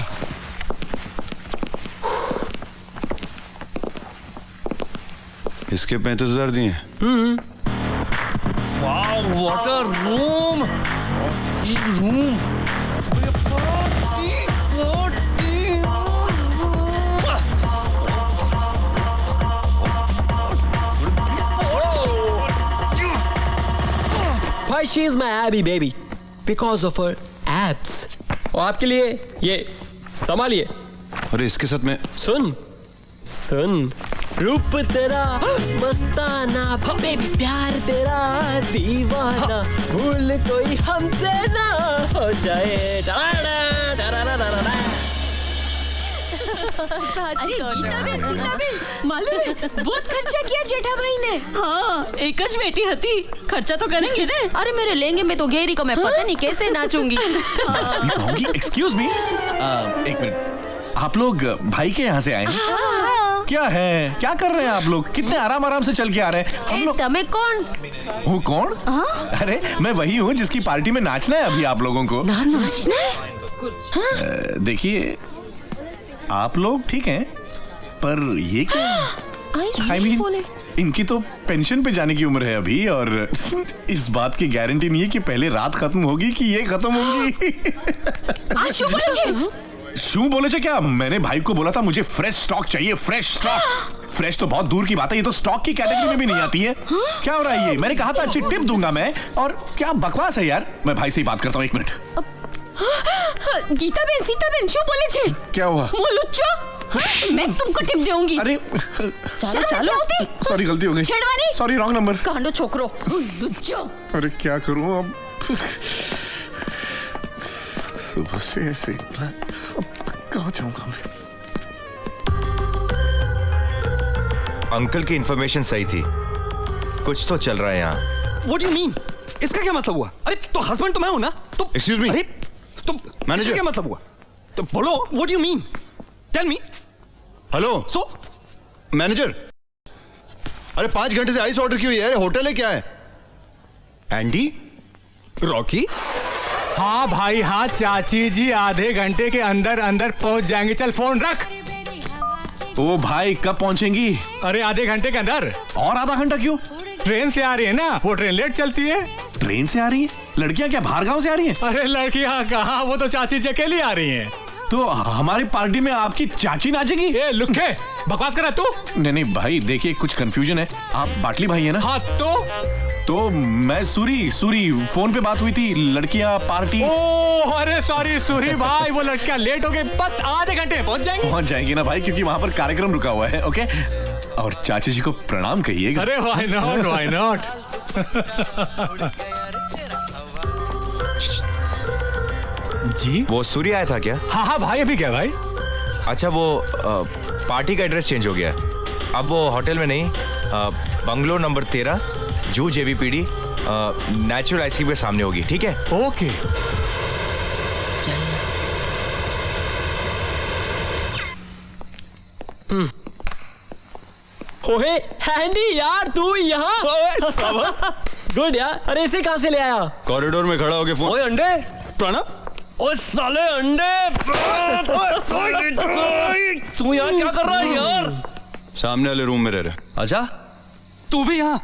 इसके 35,000 दिए। वाह what a room. Why she is my Abby baby? Because of her abs. और आपके लिए ये संभालिए। अरे इसके साथ में सुन रूप तेरा मस्ताना बेबी प्यार तेरा दीवाना भूल कोई हमसे ना हो जाए। मालूम है बहुत खर्चा किया जेठा भाई ने। हाँ एक ज बेटी हती खर्चा तो करेंगे ने। अरे मेरे लहंगे में तो घेरी को मैं पता नहीं कैसे नाचूंगी। एक्सक्यूज मी, एक मिनट। आप लोग भाई के यहाँ से आए हैं? क्या है, क्या कर रहे हैं आप लोग? कितने आराम से चल के आ रहे हैं हम लोग। तमें कौन? हूँ कौन? अरे मैं वही हूँ जिसकी पार्टी में नाचना है अभी आप लोगों को। नाचना है? देखिए आप लोग ठीक हैं पर ये क्या? I mean, इनकी तो पेंशन पे जाने की उम्र है अभी और इस बात की गारंटी नहीं है कि पहले रात खत्म होगी कि ये खत्म होगी। शू बोले थे क्या? मैंने भाई को बोला था मुझे फ्रेश स्टॉक चाहिए, फ्रेश स्टॉक। फ्रेश तो बहुत दूर की बात है, ये तो स्टॉक की कैटेगरी में भी नहीं आती है। क्या हो रहा है ये? मैंने कहा था अच्छी टिप दूंगा मैं, और क्या बकवास है यार। मैं भाई से ही बात करता हूँ, एक मिनट। गीता बेन, सीता बेन, शू बोले थे? क्या हुआ? लुच्चो, मैं तुमको टिप दूंगी। अरे चलो सॉरी गलती हो गई। छेड़वानी, सॉरी रॉन्ग नंबर। कांडो छोकरो लुच्चो। अरे क्या करूं अब? सुबह से ऐसे अब कहाँ जाऊंगा मैं? अंकल की इंफॉर्मेशन सही थी, कुछ तो चल रहा है यहाँ। What do you mean? इसका क्या मतलब हुआ? अरे तो हस्बैंड तो मैं हूं ना? तो एक्सक्यूज मी। अरे तो मैनेजर क्या मतलब हुआ? तो बोलो, what do you mean? Tell me. Hello So manager, अरे 5 घंटे से आइस ऑर्डर की हुई है, होटल है क्या है? एंडी, रॉकी, हाँ भाई हाँ, चाची जी आधे घंटे के अंदर अंदर पहुंच जाएंगे। चल फोन रख। ओ भाई कब पहुंचेंगी? अरे आधे घंटे के अंदर। और आधा घंटा क्यों? ट्रेन से आ रही है ना, वो ट्रेन लेट चलती है। ट्रेन से आ रही है? लड़कियां क्या बाहर गांव से आ रही हैं? अरे लड़कियां कहाँ, वो तो चाची जी अकेली आ रही हैं। तो हमारी पार्टी में आपकी चाची नाचेगी? ए लुखे, बकवास कर रहा तू? नहीं भाई देखिए कुछ कंफ्यूजन है। आप बाटली भाई है ना? हाँ तो मैं सूरी फोन पे बात हुई थी, लड़कियां पार्टी। ओह अरे सॉरी सूरी भाई, वो लड़कियां लेट हो गई, बस आधे घंटे में पहुंच जाएंगी ना भाई, क्योंकि वहां पर कार्यक्रम रुका हुआ है। ओके, और चाची जी को प्रणाम कहिएगा। अरे व्हाई नॉट। जी वो सूर्य आया था क्या? हाँ भाई, अभी क्या भाई? अच्छा वो पार्टी का एड्रेस चेंज हो गया, अब वो होटल में नहीं, बंगलो नंबर 13 जू JVPD नेचुरल आइसक्रीम के सामने होगी, ठीक है? ओके। ओहे हैंडी यार, तू यहाँ? गुड यार। अरे इसे कहाँ से ले आया? कॉरिडोर में खड़ा होके फोन। ओए अंडे प्रणब, ओए साले अंडे, तू यहाँ क्या कर रहा है यार? सामने वाले रूम में रह रहे। अच्छा तू भी यहाँ?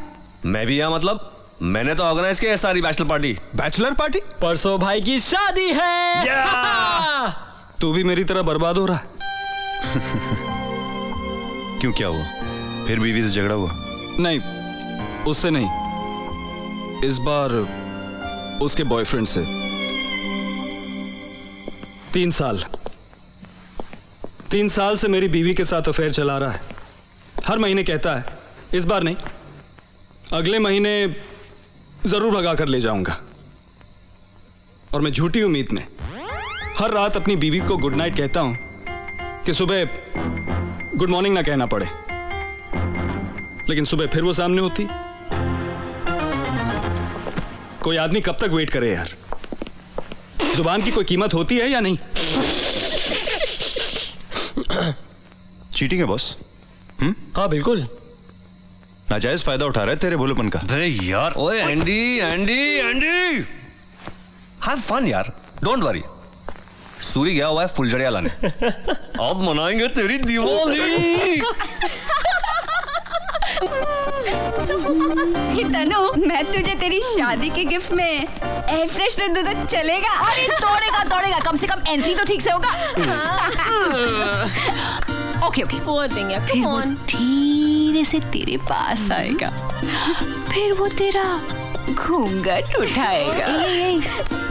मैं भी यहाँ, मतलब मैंने तो ऑर्गेनाइज किया है सारी बैचलर पार्टी। Bachelor party? परसों भाई की शादी है। तू भी मेरी तरह बर्बाद हो रहा है। क्यों, क्या हुआ? फिर बीवी से झगड़ा हुआ? नहीं, उससे नहीं, इस बार उसके बॉयफ्रेंड से। 3 साल से मेरी बीवी के साथ अफेयर चला रहा है। हर महीने कहता है इस बार नहीं, अगले महीने जरूर भगा कर ले जाऊंगा। और मैं झूठी उम्मीद में हर रात अपनी बीवी को गुड नाइट कहता हूं कि सुबह गुड मॉर्निंग ना कहना पड़े, लेकिन सुबह फिर वो सामने होती। कोई आदमी कब तक वेट करे यार? जुबान की कोई कीमत होती है या नहीं? चीटिंग है बॉस। हाँ बिल्कुल। नाजायज फायदा उठा रहा है तेरे भोलेपन का। अरे यार, ओए एंडी हैव फन यार, डोंट वरी। सूरी गया हुआ है फुलझड़िया लाने। अब मनाएंगे तेरी दिवाली। तनु, मैं तुझे तेरी शादी के गिफ्ट में एयर फ्रेशनर दूं तो चलेगा? अरे दौड़ेगा, कम से कम एंट्री तो ठीक से होगा। ओके फिर वो धीरे से तेरे पास आएगा, फिर वो तेरा घूंघट उठाएगा।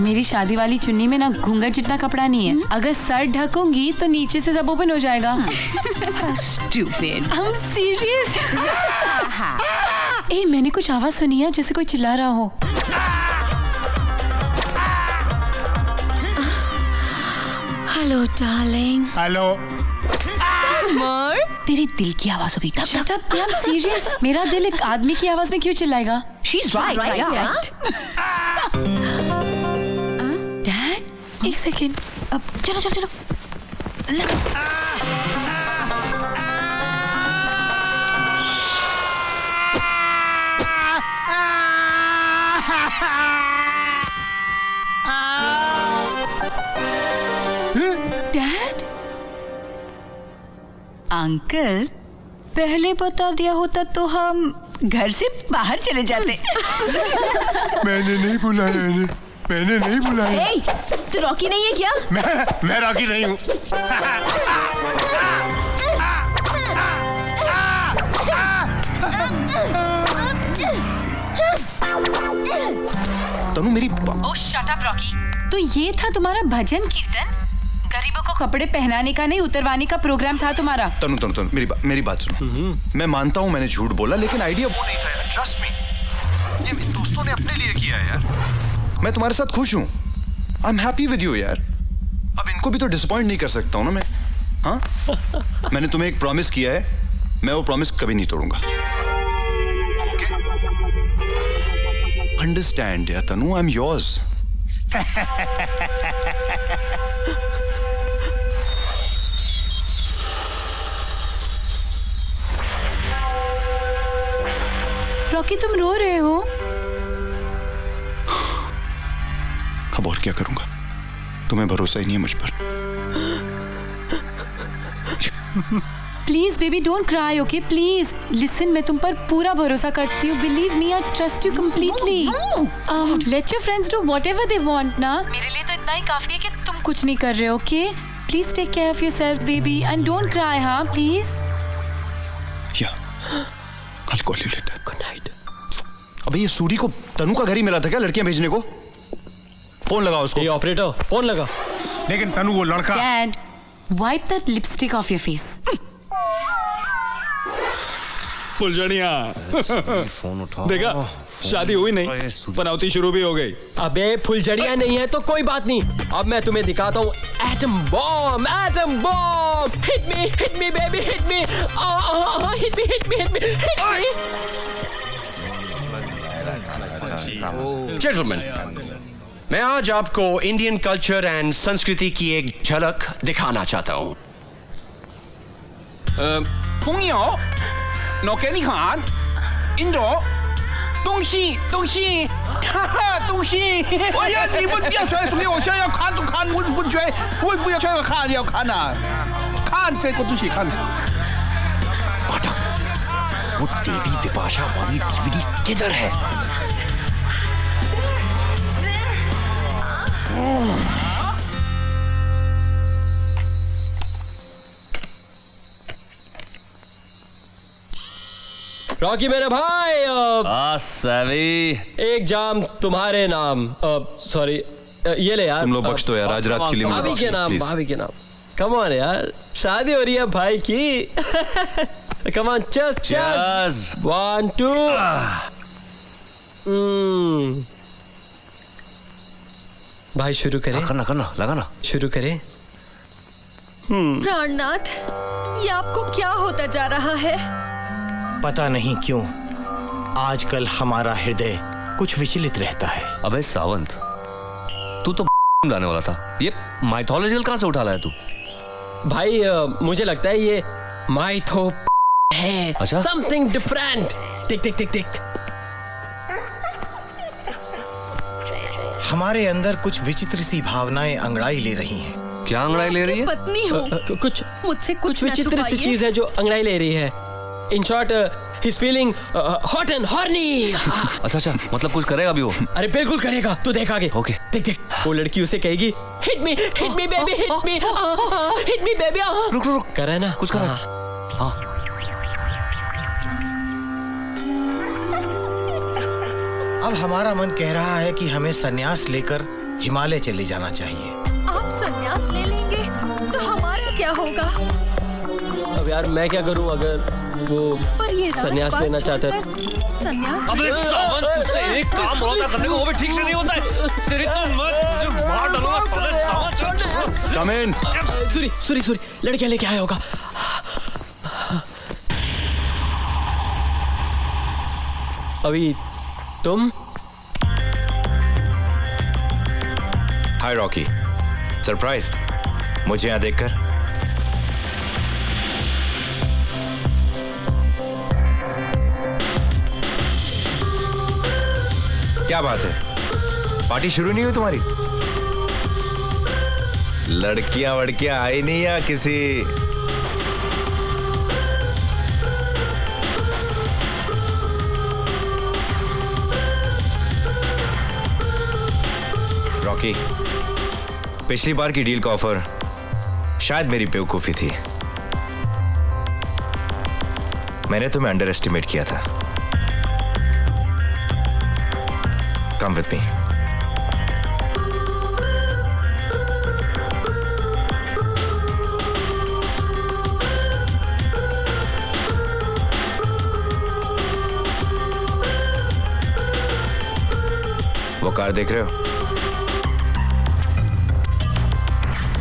मेरी शादी वाली चुन्नी में ना घूंघट जितना कपड़ा नहीं है, अगर सर ढकूंगी तो नीचे से सब ओपन हो जाएगा। Stupid. I'm serious. ए, मैंने कुछ आवाज सुनी है जैसे कोई चिल्ला रहा हो। Hello darling. हेलो मर, तेरे दिल की आवाज हो गई। Shut up, I'm serious. मेरा दिल एक आदमी की आवाज में क्यों चिल्लाएगा? She's right. डैड, एक सेकेंड। अब चलो। डैड, अंकल पहले बता दिया होता तो हम घर से बाहर चले जाते। मैंने नहीं बुलाया। तू रॉकी नहीं है क्या? मैं रॉकी नहीं हूँ। तनु मेरी ओह शट अप रॉकी। तो ये था तुम्हारा भजन कीर्तन? गरीबों को कपड़े पहनाने का नहीं, उतरवाने का प्रोग्राम था तुम्हारा। तनु मेरी बात सुनो। मैं मानता हूँ मैंने झूठ बोला, लेकिन आइडिया वो नहीं था यार, ट्रस्ट मी। ये मेरे दोस्तों ने अपने लिए किया है यार। मैं तुम्हारे साथ खुश हूँ, I am happy with you यार। अब इनको भी तो डिसअपॉइंट नहीं कर सकता हूँ ना मैं। हाँ, मैंने तुम्हें एक प्रॉमिस किया है, मैं वो प्रॉमिस कभी नहीं तोड़ूंगा। अंडरस्टैंड यार तनु, आई एम योर्स। रॉकी तुम रो रहे हो? अब और क्या करूंगा, तुम्हें भरोसा ही नहीं है मुझ पर। Please baby don't cry, okay please listen, मैं तुम पर पूरा भरोसा करती हूँ, believe me, I trust you completely. Let your friends do whatever they want ना, मेरे लिए तो इतना ही काफी है कि तुम कुछ नहीं कर रहे हो, okay? Please take care of yourself baby and don't cry, हाँ please. I'll call you later. Good night. अबे ये सूरी को तनु का घर ही मिला था क्या लड़कियां भेजने को? फोन लगाओ उसको। ये ऑपरेटर फोन लगा। लेकिन तनु वो लड़का। Dad, wipe that lipstick off your face. फुलझड़िया। फोन उठाओ। देखा शादी हुई नहीं, पनौती शुरू भी हो गई। अबे फुलझड़िया नहीं है तो कोई बात नहीं, अब मैं तुम्हें दिखाता हूँ atom bomb, atom bomb. Hit me baby, hit me, hit me. Gentleman, मैं आज आपको इंडियन कल्चर एंड संस्कृति की एक झलक दिखाना चाहता हूँ। 朋友，我给你看，印度东西，哈哈，东西。哎呀，你们不要吹，所以我现在要看就看，我不吹，我不要吹，看要看呐，看这个东西看。वो देवी विपाशा वाली डीवीडी किधर है? रॉकी मेरे भाई, सभी एक जाम तुम्हारे नाम, सॉरी ये ले यार। तुम लोग बख्श दो यार, आज रात के लिए मुझे भाभी बख्श के दो, नाम, please. भाभी के नाम। कम ऑन यार, शादी हो रही है भाई की। Come on, cheers, 1 2। भाई शुरू करें? करना लगाना। शुरू करें। प्राणनाथ, ये आपको क्या होता जा रहा है? पता नहीं क्यों आजकल हमारा हृदय कुछ विचलित रहता है। अबे सावंत, तू तो लाने वाला था, ये माइथोलॉजिकल कहां से उठा लाया तू? भाई मुझे लगता है ये माइथो है। अच्छा? Something different. देख। हमारे अंदर कुछ विचित्र सी भावनाएं अंगड़ाई ले रही हैं। क्या अंगड़ाई ले रही है? पत्नी हो, कुछ मुझसे कुछ विचित्र सी चीज है जो अंगड़ाई ले रही है। In short, he is feeling hot and horny. अच्छा, मतलब कुछ करेगा भी वो? अरे बिल्कुल करेगा, तू देख आगे। ओके। देख वो लड़की उसे कहेगी hit me baby, hit me baby. रुक करे ना, कुछ कर। हाँ। अब हमारा मन कह रहा है कि हमें संन्यास लेकर हिमालय चले जाना चाहिए। आप संन्यास ले लेंगे तो हमारा क्या होगा? अब यार मैं क्या करूं अगर वो संन्यास लेना चाहता है? संन्यास? अबे सावंत, तुझसे एक काम बोला था करने को, वो भी ठीक से नहीं होता है। तेरी तो मुझे मार डालूंगा साले। कम इन। सूरी लड़कियां लेके आया होगा। अभी तुम? हाय रॉकी, सरप्राइज मुझे यहाँ देखकर? क्या बात है, पार्टी शुरू नहीं हुई तुम्हारी? लड़कियां वड़कियां आई नहीं या किसी? रॉकी, पिछली बार की डील का ऑफर शायद मेरी बेवकूफी थी। मैंने तुम्हें अंडर एस्टिमेट किया था। Come with me. वो कार देख रहे हो?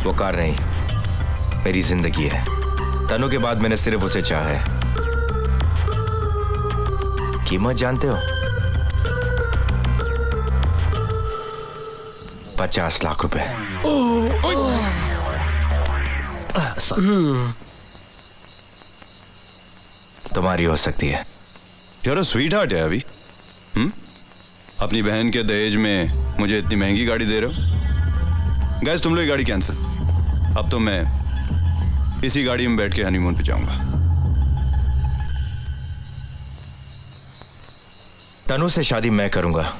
वो कार नहीं, मेरी जिंदगी है। तनु के बाद मैंने सिर्फ उसे चाहा है। कीमत जानते हो? 50 लाख रुपए। तुम्हारी हो सकती है। यार स्वीट हार्ट है अभी। अपनी बहन के दहेज में मुझे इतनी महंगी गाड़ी दे रहे हो। गाइस तुम लोग गाड़ी कैंसिल। अब तो मैं इसी गाड़ी में बैठ के हनीमून पे जाऊंगा। तनु से शादी मैं करूंगा,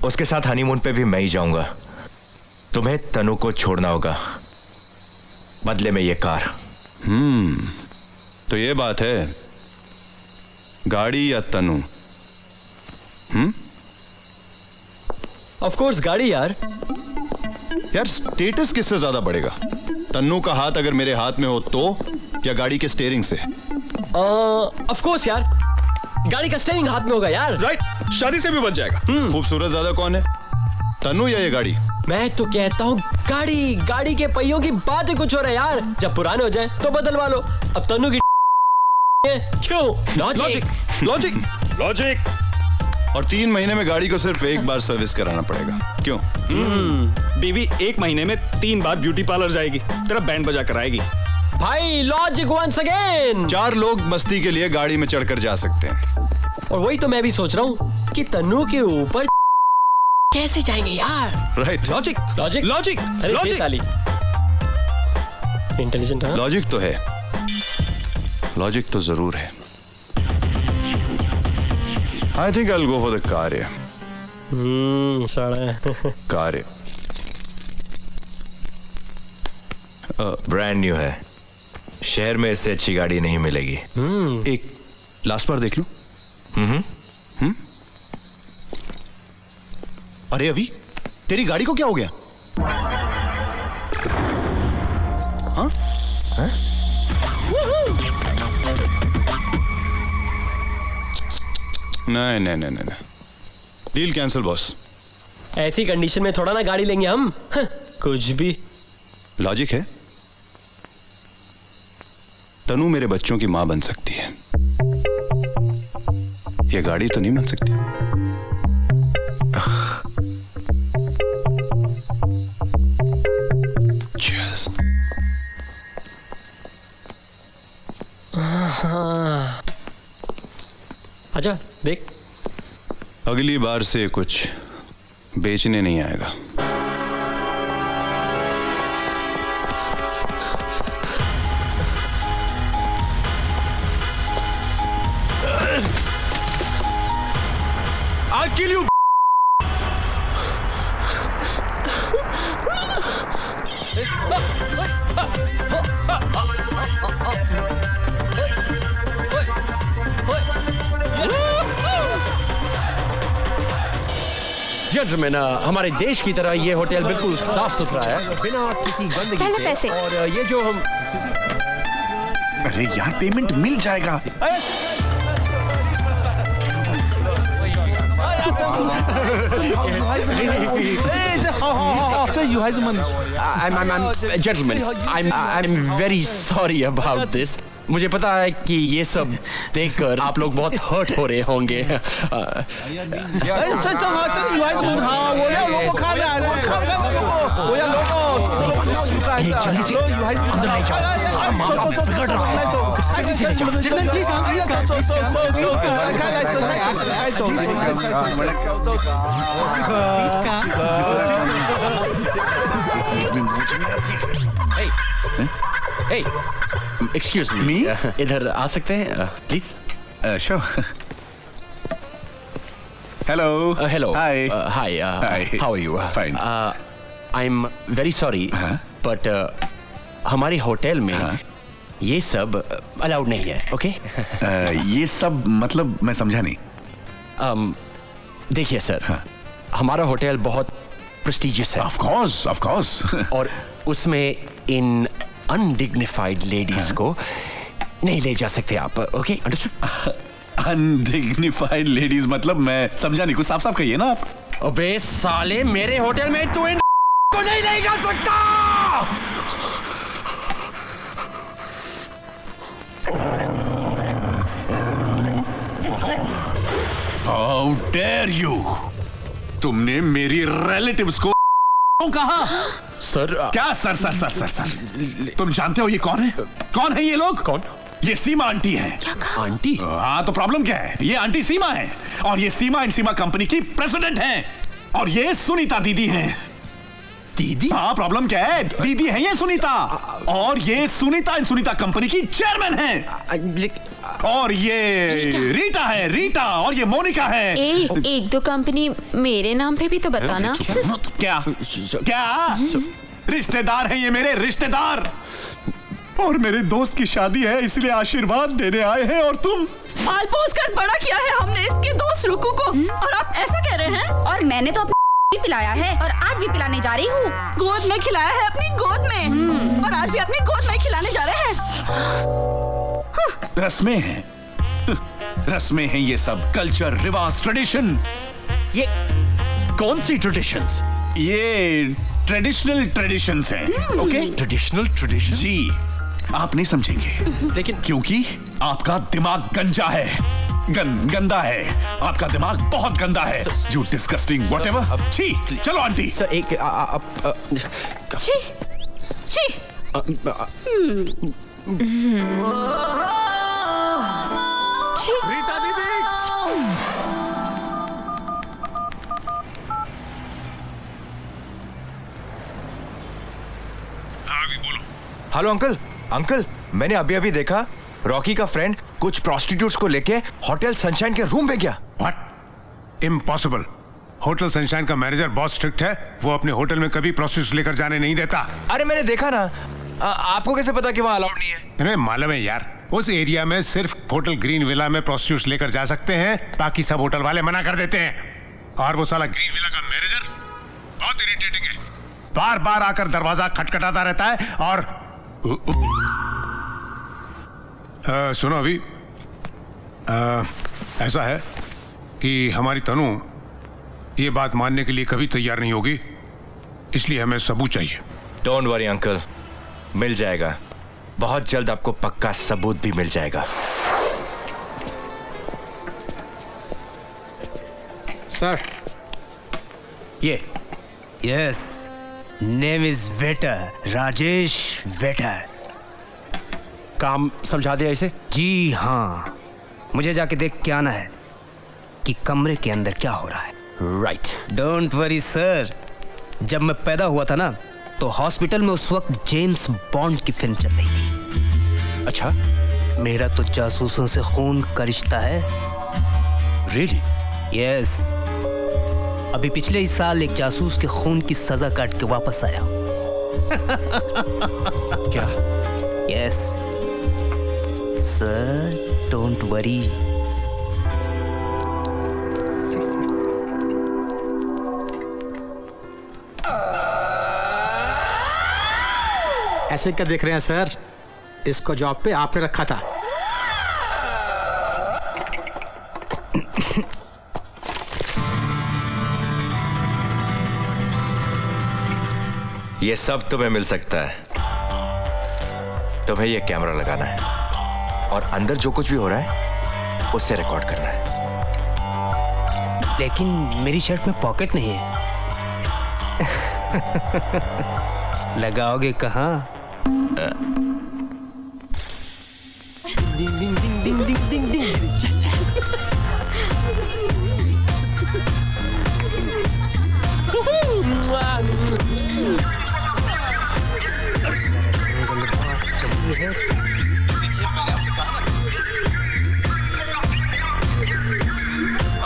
उसके साथ हनीमून पे भी मैं ही जाऊंगा। तुम्हें तनु को छोड़ना होगा, बदले में ये कार। तो ये बात है, गाड़ी या तनु? ऑफ कोर्स गाड़ी यार। यार स्टेटस किससे ज्यादा बढ़ेगा? तन्नू का हाथ अगर मेरे हाथ में हो तो, या गाड़ी के स्टीयरिंग से? ऑफ कोर्स यार, गाड़ी का स्टीयरिंग हाथ में होगा यार। राइट, शादी से भी बच जाएगा। खूबसूरत ज्यादा कौन है, तन्नू या ये गाड़ी? मैं तो कहता हूँ गाड़ी। गाड़ी के पहियों की बात ही कुछ हो रहा है यार। जब पुराने हो जाए तो बदलवा लो। अब तन्नू की क्यों? Logic logic logic. और 3 महीने में गाड़ी को सिर्फ एक बार सर्विस कराना पड़ेगा। क्यों? बीवी 1 महीने में 3 बार ब्यूटी पार्लर जाएगी, तेरा बैंड बजा कर आएगी। भाई लॉजिक वंस अगेन। 4 लोग मस्ती के लिए गाड़ी में चढ़कर जा सकते हैं। और वही तो मैं भी सोच रहा हूँ कि तन्नू के ऊपर कैसे जाएंगे यार। Right, logic logic logic logic. Intelligent है। लॉजिक तो है, लॉजिक तो जरूर है। I think I will go for the car. Car brand new है, शहर में इससे अच्छी गाड़ी नहीं मिलेगी। एक लास्ट बार देख लूं? अरे अभी तेरी गाड़ी को क्या हो गया? हाँ? नहीं नहीं नहीं नहीं, डील कैंसिल बॉस। ऐसी कंडीशन में थोड़ा ना गाड़ी लेंगे हम। कुछ भी लॉजिक है। तनु मेरे बच्चों की मां बन सकती है, ये गाड़ी तो नहीं बन सकती। Cheers. आजा देख, अगली बार से कुछ बेचने नहीं आएगा। I'll kill you. जेंटलमैन, हमारे देश की तरह ये होटल बिल्कुल साफ सुथरा है, बिना किसी गंदगी से। और ये जो हम, अरे यार पेमेंट मिल जाएगा। Gentlemen, I'm very sorry about this. मुझे पता है कि ये सब देखकर आप लोग बहुत हर्ट हो रहे होंगे। जल्दी से अंदर ले जाओ, सारा मामला बिगड़ रहा है। जल्दी से ले Hey, excuse me. इधर आ सकते हैं please? Sure. Hello. Hello. Hi. Hi. Hi. How are you? Fine. I'm very sorry, but हमारी होटल में ये सब अलाउड नहीं है, ओके? ये सब मतलब मैं समझा नहीं। देखिए सर, हमारा होटल बहुत प्रेस्टिजियस है। Of course. और उसमें इन अनडिग्निफाइड लेडीज को नहीं ले जा सकते आप, ओके? अंडरस्टूड? अनडिग्निफाइड लेडीज मतलब मैं समझा नहीं, कुछ साफ साफ कहिए ना आप। अबे साले, मेरे होटल में तू इन को नहीं ले जा सकता। How dare you? तुमने मेरी रिलेटिव्स को कहा? सर क्या सर? तुम जानते हो ये कौन है? कौन है ये लोग? कौन? ये सीमा आंटी है। आंटी? हाँ, तो प्रॉब्लम क्या है? ये आंटी सीमा है, और ये सीमा एंड सीमा कंपनी की प्रेसिडेंट है, और ये सुनीता दीदी हैं। दीदी? हाँ, प्रॉब्लम क्या है? दीदी है ये सुनीता, और ये सुनीता एंड सुनीता कंपनी की चेयरमैन है। और ये रीटा है, रीटा, और ये मोनिका है। एक दो कंपनी मेरे नाम पे भी तो बताना। क्या क्या रिश्तेदार हैं ये, मेरे रिश्तेदार, और मेरे दोस्त की शादी है इसलिए आशीर्वाद देने आए हैं। और तुम माल पोस कर बड़ा किया है हमने इसके दोस्त रुकू को, और आप ऐसा कह रहे हैं? और मैंने तो अपनी पिलाया है और आज भी पिलाने जा रही हूँ। गोद में खिलाया है, अपनी गोद में, और आज भी अपनी गोद में खिलाने जा रहे हैं। रस्में हैं, रस्में हैं ये सब, कल्चर, रिवाज, ट्रेडिशन। ये कौन सी ट्रेडिशंस? ये ट्रेडिशनल ट्रेडिशंस हैं। Okay, traditional tradition? जी, आप नहीं समझेंगे, लेकिन क्योंकि आपका दिमाग गंजा है, गंदा है, आपका दिमाग बहुत गंदा है। You disgusting whatever. छी, चलो आंटी। सर एक छी छी। रीटा दीदी। हेलो अंकल, अंकल मैंने अभी अभी देखा रॉकी का फ्रेंड कुछ प्रोस्टिट्यूट्स को लेके होटल सनशाइन के रूम पे गया। व्हाट? इम्पॉसिबल। होटल सनशाइन का मैनेजर बहुत स्ट्रिक्ट है, वो अपने होटल में कभी प्रोस्टिट्यूट्स लेकर जाने नहीं देता। अरे मैंने देखा ना, आपको कैसे पता कि वहाँ अलाउड नहीं है? अरे मालूम है यार, उस एरिया में सिर्फ होटल ग्रीन विला में प्रोस्टिट्यूट्स लेकर जा सकते हैं, बाकी सब होटल वाले मना कर देते हैं। और वो साला ग्रीन विला का मैनेजर बहुत इरिटेटिंग है, बार बार आकर दरवाजा खटखटाता रहता है। और सुनो अभी, ऐसा है कि हमारी तनु ये बात मानने के लिए कभी तैयार नहीं होगी, इसलिए हमें सबूत चाहिए। डोंट वरी अंकल, मिल जाएगा, बहुत जल्द आपको पक्का सबूत भी मिल जाएगा। सर ये yes, name is waiter, Rajesh waiter. काम समझा दिया इसे? जी हाँ, मुझे जाके देख के आना है कि कमरे के अंदर क्या हो रहा है। राइट। डोंट वरी सर, जब मैं पैदा हुआ था ना तो हॉस्पिटल में उस वक्त जेम्स बॉन्ड की फिल्म चल रही थी। अच्छा? मेरा तो जासूसों से खून का रिश्ता है। रियली? यस। अभी पिछले ही साल एक जासूस के खून की सजा काट के वापस आया। क्या? Yes sir, don't worry. ऐसे क्या देख रहे हैं सर? इसको जॉब पे आपने रखा था। ये सब तुम्हें मिल सकता है। तुम्हें ये कैमरा लगाना है और अंदर जो कुछ भी हो रहा है उससे रिकॉर्ड करना है। लेकिन मेरी शर्ट में पॉकेट नहीं है। लगाओगे कहाँ? डिंग डिंग डिंग डिंग डिंग डिंग डिंग।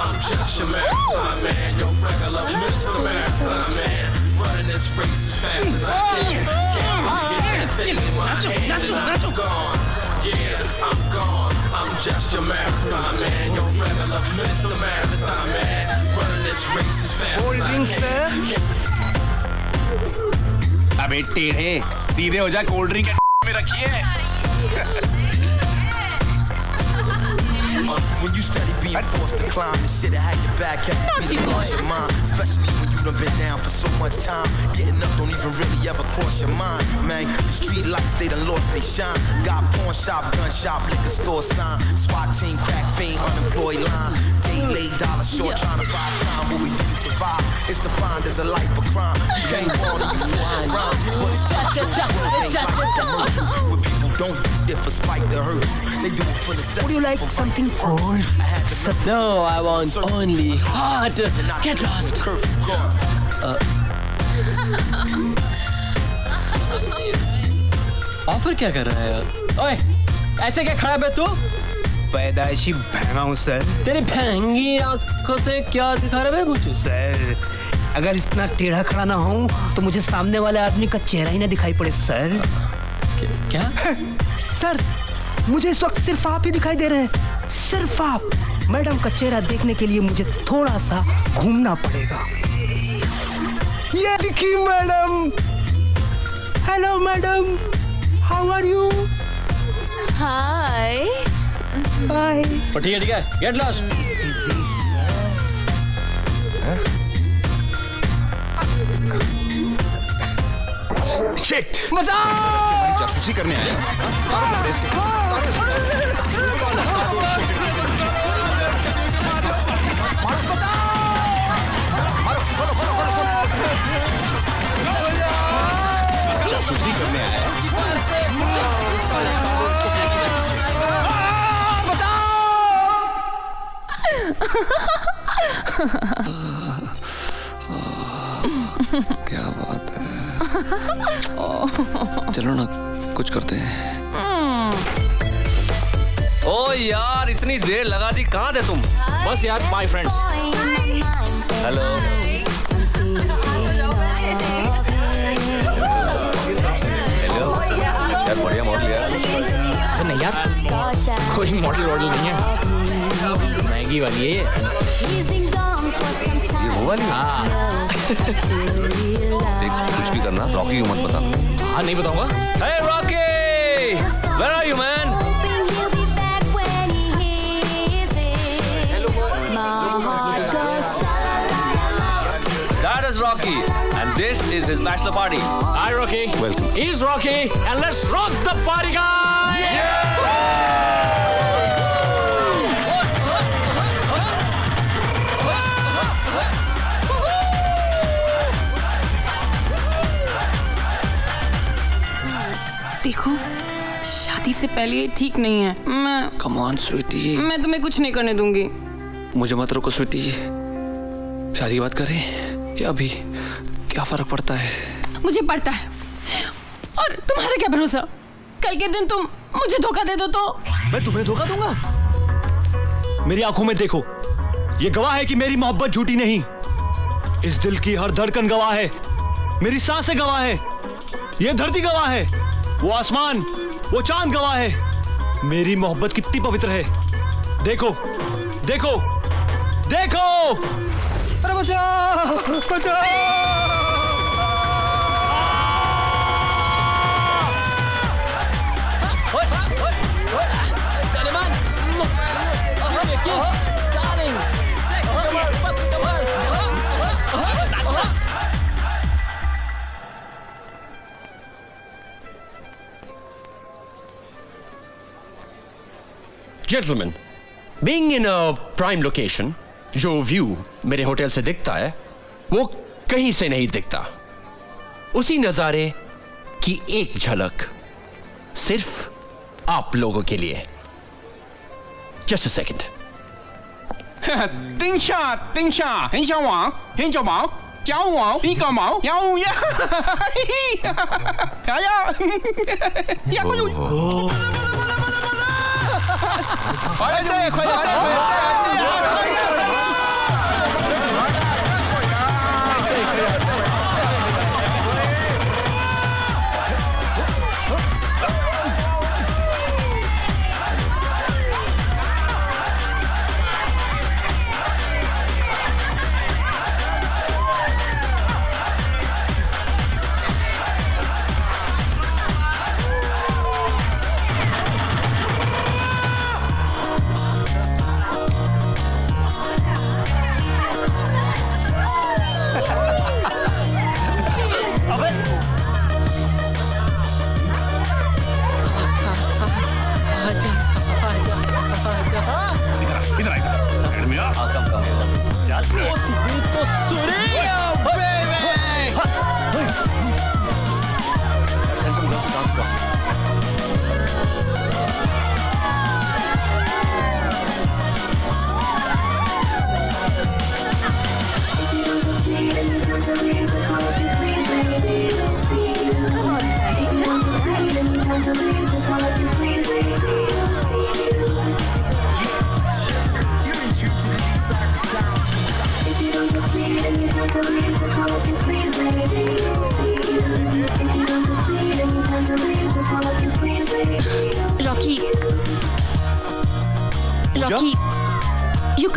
I'm just your marathon man, your regular Mr. Marathon man. Running this race as fast as I can. Can't really get that thing in my hand and I'm gone. Yeah, I'm gone. I'm just your marathon man, your regular Mr. Marathon man. Running this race as fast as I can. अबे टेढ़े सीधे हो जा, cold drink में रखी है। When you steady being forced to climb, the shit that had your back had to cross your mind. Especially when you done been down for so much time. Getting up don't even really ever cross your mind, man. The street lights, they done lost they shine. Got pawn shop, gun shop, liquor store sign. SWAT team, crack fiend, unemployed line. Day late, dollar short, trying to buy time. But we didn't survive. It's defined as a life of crime. You can't want it, you forced to rhyme. But it's just when people don't do it for spite to hurt. They do it for the sex. Would you like something cold? No, I want only hot. Get lost. Offer क्या कर रहा है यार? ओए, ऐसे क्या खड़ा है तू? पैदाइशी भैंगा हूँ सर। तेरी भैंगी आंखों से क्या दिखा रहे मुझे? सर अगर इतना टेढ़ा खड़ा ना हूँ तो मुझे सामने वाले आदमी का चेहरा ही ना दिखाई पड़े सर। क्या? सर मुझे इस वक्त सिर्फ आप ही दिखाई दे रहे हैं, सिर्फ आप। मैडम का चेहरा देखने के लिए मुझे थोड़ा सा घूमना पड़ेगा। ये देखिए madam. Hello madam, how are you? Hi. Bye. ठीक है, गेट लॉस्ट। शिट! बचाओ! जासूसी करने आया। जासूसी करने आया। क्या बात है। चलो ना कुछ करते हैं। ओ यार इतनी देर लगा दी, कहाँ थे तुम? बस यार माय फ्रेंड्स। हेलो। यार बढ़िया मॉडल यार। तो नहीं यार, कोई मॉडल नहीं है, मैगी वाली है ये वो वाली? हाँ। देख कुछ भी करना, रॉकी को मत बताना। हाँ नहीं बताऊंगा। Hey Rocky, where are you man? That is Rocky, and this is his bachelor party. Hi Rocky. Welcome. He's Rocky, and let's rock the party, guys! देखो शादी से पहले ये ठीक नहीं है। Come on, sweetie. मैं तुम्हें कुछ नहीं करने दूंगी। मुझे मत रोको स्वीटी। शादी की बात करें या अभी? क्या फर्क पड़ता है? मुझे पड़ता है, और तुम्हारा क्या भरोसा, कल के दिन तुम मुझे धोखा दे दो तो। मैं तुम्हें धोखा दूंगा? मेरी आंखों में देखो, ये गवाह है कि मेरी मोहब्बत झूठी नहीं। इस दिल की हर धड़कन गवाह है, मेरी सांसें गवाह है, ये धरती गवाह है, वो आसमान, वो चांद गवाह है। मेरी मोहब्बत कितनी पवित्र है। देखो देखो देखो। अरे बचाओ बचाओ। Gentlemen, being in a prime location, जो व्यू मेरे होटल से दिखता है वो कहीं से नहीं दिखता। उसी नजारे की एक झलक सिर्फ आप लोगों के लिए। Just a second. 丁下丁下，很小王，很小毛，脚王一个毛，摇呀，呀呀，呀快点！快点，快点，快点！ Hey,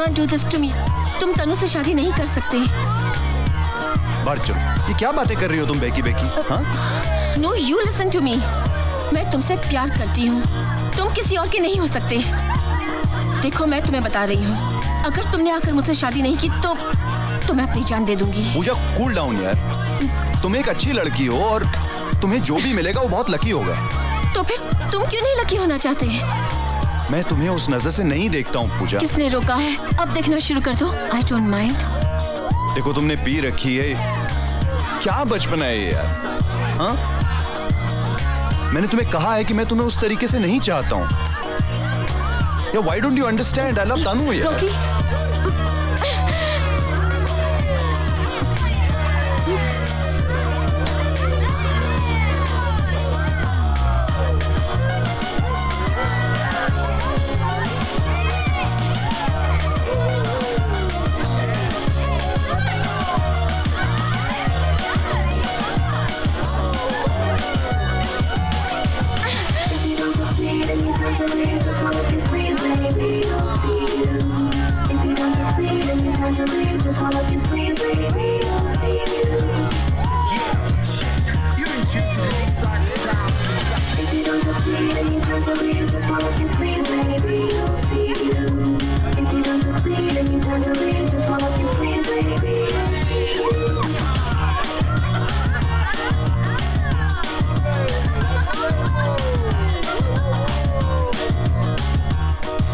can't do this to me. तुम तनु से शादी नहीं कर सकते. बढ़ चुप. ये क्या बातें कर रही हो तुम बेकी बेकी? हाँ? No, you listen to me. मैं तुमसे प्यार करती हूँ. तुम किसी और के नहीं हो सकते. देखो मैं तुम्हें बता रही हूँ. अगर तुमने आकर मुझसे शादी नहीं की तो मैं अपनी जान दे दूंगी. पूजा कूल डाउन यार. तुम एक अच्छी लड़की हो और तुम्हें जो भी मिलेगा वो बहुत लकी होगा. तो फिर तुम क्यों नहीं लकी होना चाहते? मैं तुम्हें उस नजर से नहीं देखता हूँ पूजा. किसने रोका है? अब देखना शुरू कर दो. I don't mind. देखो तुमने पी रखी है. क्या बचपना है ये यार? हाँ? मैंने तुम्हें कहा है कि मैं तुम्हें उस तरीके से नहीं चाहता हूँ. या why don't you understand? I love Tanu यार. रॉकी.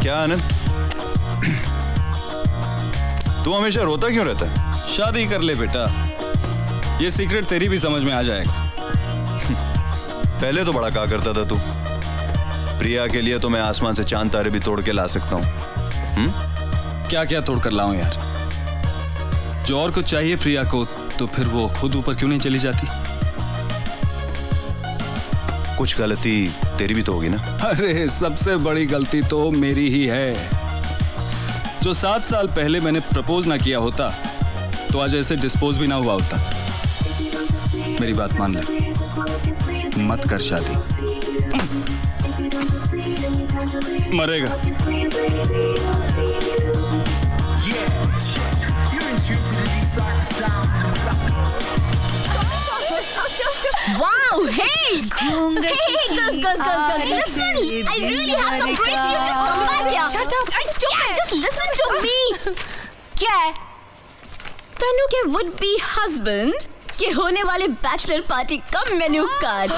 क्या आनंद? तू हमेशा रोता क्यों रहता है? शादी कर ले बेटा. ये सीक्रेट तेरी भी समझ में आ जाएगा. पहले तो बड़ा कहा करता था तू. प्रिया के लिए तो मैं आसमान से चांद तारे भी तोड़ के ला सकता हूँ. क्या क्या तोड़ कर लाऊं यार? जो और कुछ चाहिए प्रिया को तो फिर वो खुद ऊपर क्यों नहीं चली जाती? कुछ गलती तेरी भी तो होगी ना? अरे सबसे बड़ी गलती तो मेरी ही है. जो 7 साल पहले मैंने प्रपोज ना किया होता तो आज ऐसे डिस्पोज भी ना हुआ होता. मेरी बात मान ले. मत कर शादी. मरेगा. Wow! Hey! Hey, girls! Listen! I really have some great news. Just come back here. Shut up! Stupid! Just listen to me. क्या है? तनु के would be husband के होने वाले बैचलर पार्टी का मेन्यू कार्ड.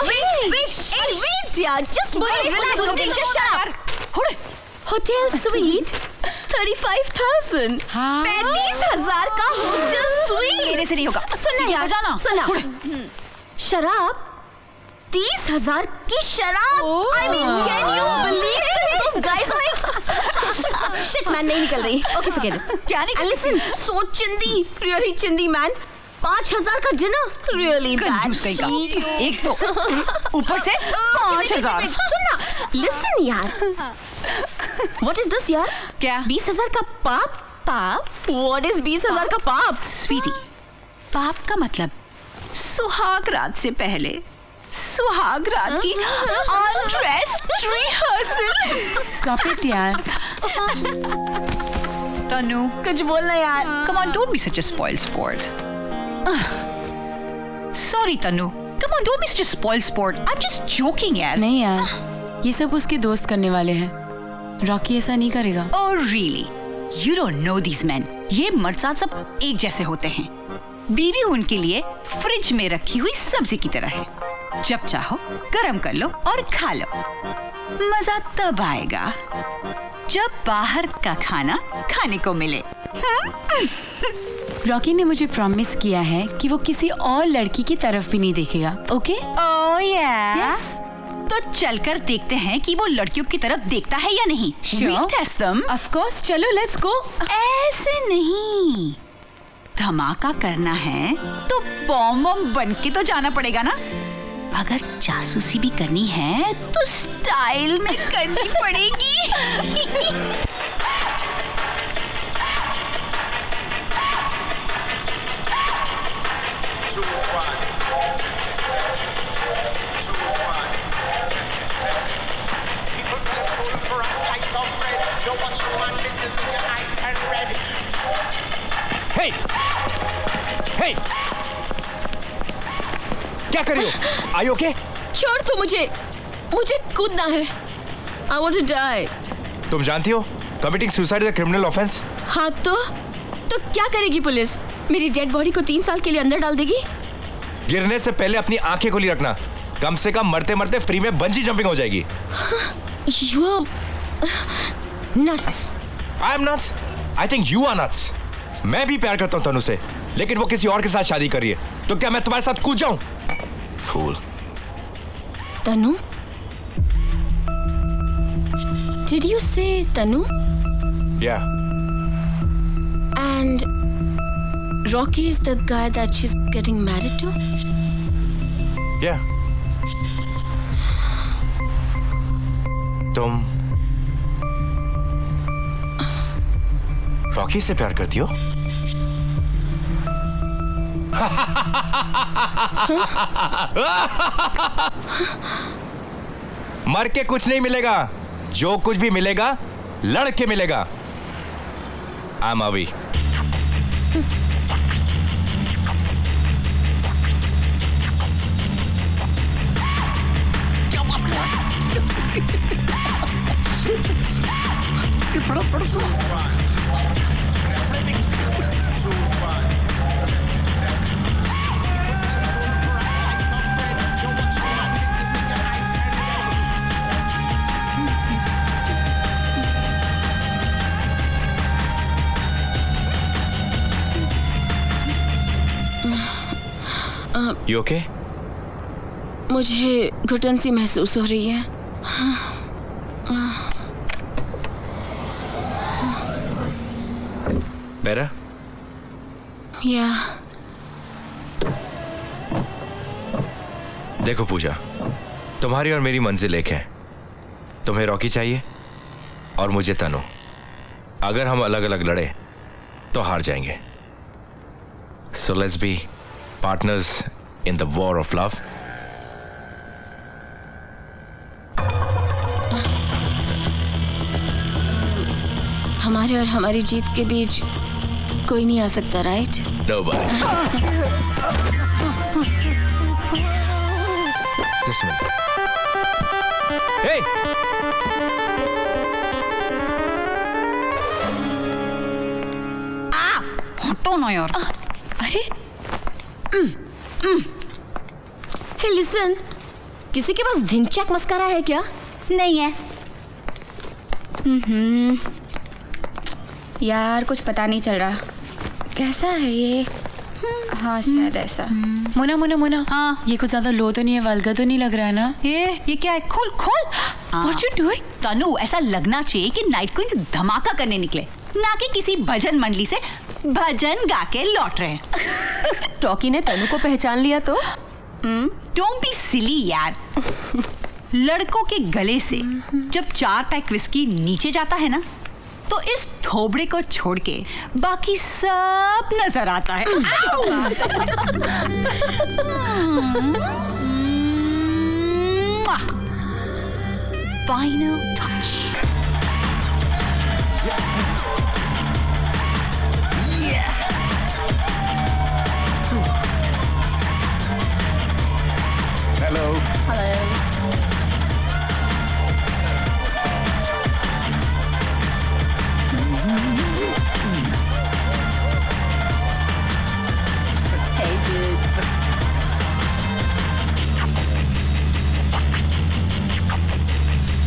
Wait, यार. Just relax. Just shut up. Hotel sweet 35,000. 35,000 का hotel sweet. मेरे से नहीं होगा. सुनना यार. सुनना. शराब 30,000 की शराब. I mean, can you believe this? Those guys are like shit man. नहीं निकल रही. Okay, forget it. क्या नहीं? And listen, so चिंदी, really चिंदी man. 5,000 का डिनर. Really bad. एक तो ऊपर से 5,000. सुनना. Listen यार. What is this यार? क्या? 20,000 का पाप? पाप? What is 20,000 का पाप? स्वीटी, पाप का मतलब सुहाग रात से पहले सुहाग रात की अनड्रेस्ड रिहर्सल. Stop it यार. तनु, कुछ बोलना यार. Come on, don't be such a spoiled sport. Sorry Tanu. Come on, don't be such a spoiled sport. I'm just joking यार. नहीं यार, ये सब उसके दोस्त करने वाले हैं. रॉकी ऐसा नहीं करेगा. Oh really? You don't know these men. ये मर्द सब एक जैसे होते हैं. बीवी उनके लिए फ्रिज में रखी हुई सब्जी की तरह है. जब चाहो गरम कर लो और खा लो. मजा तब आएगा जब बाहर का खाना खाने को मिले. रॉकी ने मुझे प्रॉमिस किया है कि वो किसी और लड़की की तरफ भी नहीं देखेगा. ओके? Oh yeah. तो चलकर देखते हैं कि वो लड़कियों की तरफ देखता है या नहीं. We'll test them. Of course. चलो लेट्स गो. ऐसे नहीं. धमाका करना है तो बॉम्ब बन के तो जाना पड़ेगा ना. अगर जासूसी भी करनी है तो स्टाइल में करनी पड़ेगी. For a slice of bread, Hey! Hey! क्या कर रही हो? Are you okay? छोड़ तू मुझे कूदना है। I want to die. तुम जानती हो committing suicide is a criminal offence. हाँ तो क्या करेगी पुलिस? मेरी डेड बॉडी को 3 साल के लिए अंदर डाल देगी? गिरने से पहले अपनी आंखें खुली रखना, कम से कम मरते मरते फ्री में बंजी जंपिंग हो जाएगी। You are nuts. I am nuts. I think you are nuts. मैं भी प्यार करता हूँ तनु से, लेकिन वो किसी और के साथ शादी कर रही है, तो क्या मैं तुम्हारे साथ कूद जाऊं? Fool. Tanu? Did you say Tanu? Yeah. And Rocky is the guy that she's getting married to? Yeah. तुम रॉकी से प्यार करती हो? मर के कुछ नहीं मिलेगा, जो कुछ भी मिलेगा लड़ के मिलेगा। I'm Avi. You okay? मुझे घुटन सी महसूस हो रही है। Better? Yeah. देखो पूजा, तुम्हारी और मेरी मंजिल एक है। तुम्हें रॉकी चाहिए और मुझे तनु। अगर हम अलग अलग लड़े तो हार जाएंगे। So let's be partners in the war of love. हमारे और हमारी जीत के बीच कोई नहीं आ सकता, right? Nobody. Just a minute. Hey! हटो ना यार। अरे हे लिसन, किसी के पास धिनचैक मस्कारा है क्या? नहीं है। यार कुछ पता नहीं चल रहा, कैसा है ये? हाँ शायद ऐसा। मोना मोना मोना, हाँ ये कुछ ज्यादा लो तो नहीं है, वल्गर तो नहीं लग रहा है ना? ये क्या है? खोल खोल। What you doing? तनु, ऐसा लगना चाहिए कि नाइट क्वींस धमाका करने निकले, ना कि किसी भजन मंडली से भजन गा के लौट रहे हैं। रॉकी ने तनु को पहचान लिया तो? डोंट बी सिली यार। लड़कों के गले से जब 4 पैक विस्की नीचे जाता है ना, तो इस थोबड़े को छोड़ के बाकी सब नजर आता है। Final touch. हेलो।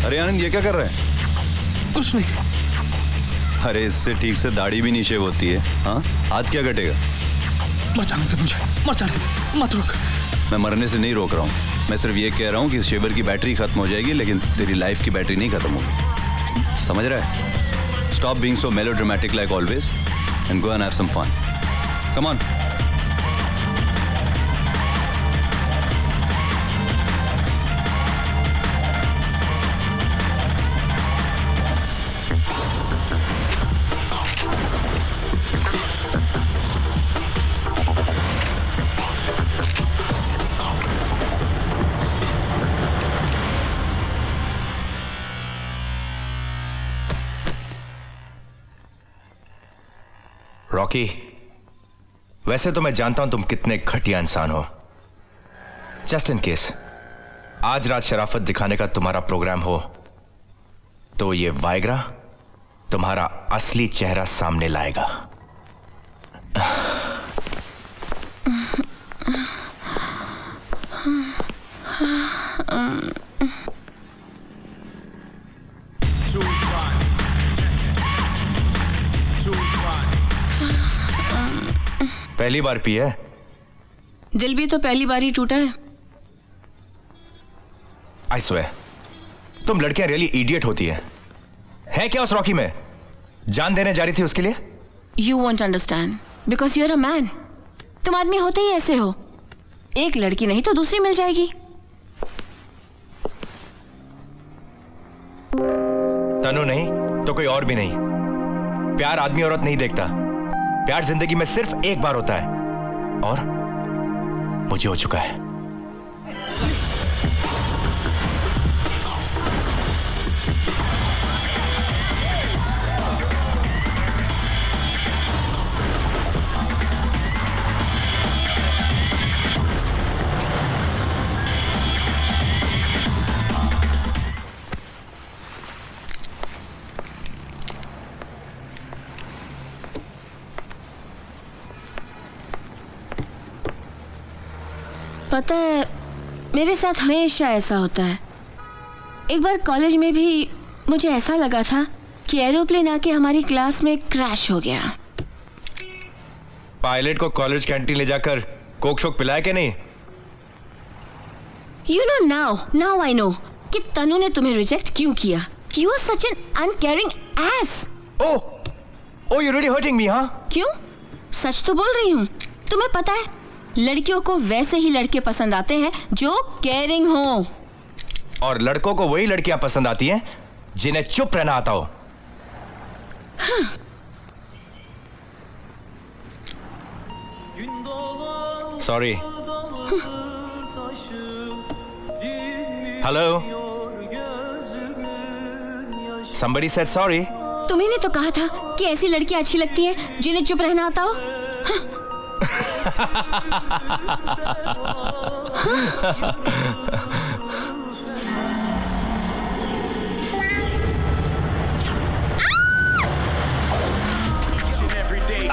अरे आनंद, ये क्या कर रहे हैं? कुछ नहीं। अरे इससे ठीक से दाढ़ी भी नीचे होती है। हाँ, हाथ क्या कटेगा? मर जाने दे मुझे, मर जाने दे, मत रोक। मैं मरने से नहीं रोक रहा हूँ, मैं सिर्फ ये कह रहा हूँ कि इस शेवर की बैटरी खत्म हो जाएगी, लेकिन तेरी लाइफ की बैटरी नहीं खत्म होगी। समझ रहा है? Stop being so melodramatic like always and go and have some fun. Come on. Rocky, वैसे तो मैं जानता हूं तुम कितने घटिया इंसान हो। जस्ट इन केस आज रात शराफत दिखाने का तुम्हारा प्रोग्राम हो तो ये वाइग्रा तुम्हारा असली चेहरा सामने लाएगा। पहली बार पी है? दिल भी तो पहली बार ही टूटा है। आई स्वेयर, तुम लड़कियां रियली इडियट होती है क्या उस रॉकी में? जान देने जा रही थी उसके लिए? You won't understand because you're a man. तुम आदमी होते ही ऐसे हो, एक लड़की नहीं तो दूसरी मिल जाएगी। तनु नहीं तो कोई और भी नहीं। प्यार आदमी औरत नहीं देखता, प्यार जिंदगी में सिर्फ एक बार होता है और मुझे हो चुका है। पता है, मेरे साथ हमेशा ऐसा होता है। एक बार कॉलेज में भी मुझे ऐसा लगा था कि एरोप्लेन आके हमारी क्लास में क्रैश हो गया। पायलट को कॉलेज कैंटीन ले जाकर कोक शोक पिलाया कि नहीं? You know now I know कि तनु ने तुम्हें रिजेक्ट क्यों किया। You are such an uncaring ass. Oh, you're really hurting me, हाँ? क्यों? सच तो बोल रही हूँ। तुम्हें पता है, लड़कियों को वैसे ही लड़के पसंद आते हैं जो केयरिंग हो, और लड़कों को वही लड़कियां पसंद आती हैं जिन्हें चुप रहना आता हो। Sorry. Hello, somebody said sorry. तुम्ही ने तो कहा था कि ऐसी लड़कियां अच्छी लगती हैं जिन्हें चुप रहना आता हो।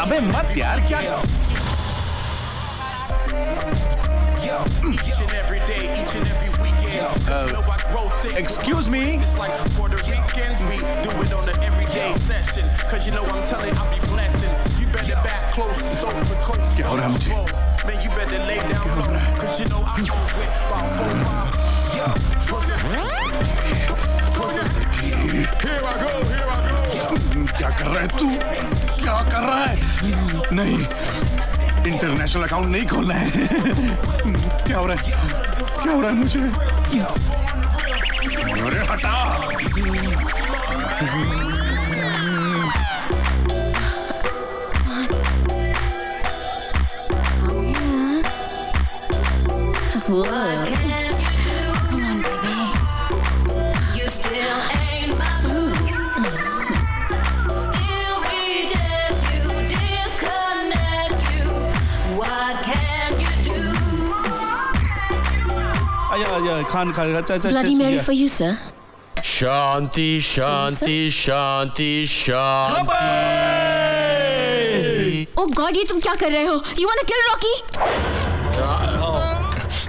अबे मत यार, क्या excuse me. It's like Puerto Ricans, we do it on an everyday session. Cause you know I'm telling, I'll be blessing. You better back close, so the coast. क्या हो रहा है मुझे? Man, you better lay down low. Cause you know I'm with about 4-5. Here I go. क्या कर रहा है तू? क्या कर रहा है? नहीं, इंटरनेशनल अकाउंट नहीं खोलना है। क्या हो रहा है? क्या हो रहा है मुझे? अरे हटा। What can you do? Come on, baby. You still ain't my boo. Still reject you, disconnect you. What can you do? Khan Bloody Mary for you, sir. Shanti Shanti Shanti Shanti. Oh God, ये तुम क्या कर रहे हो? You wanna kill Rocky?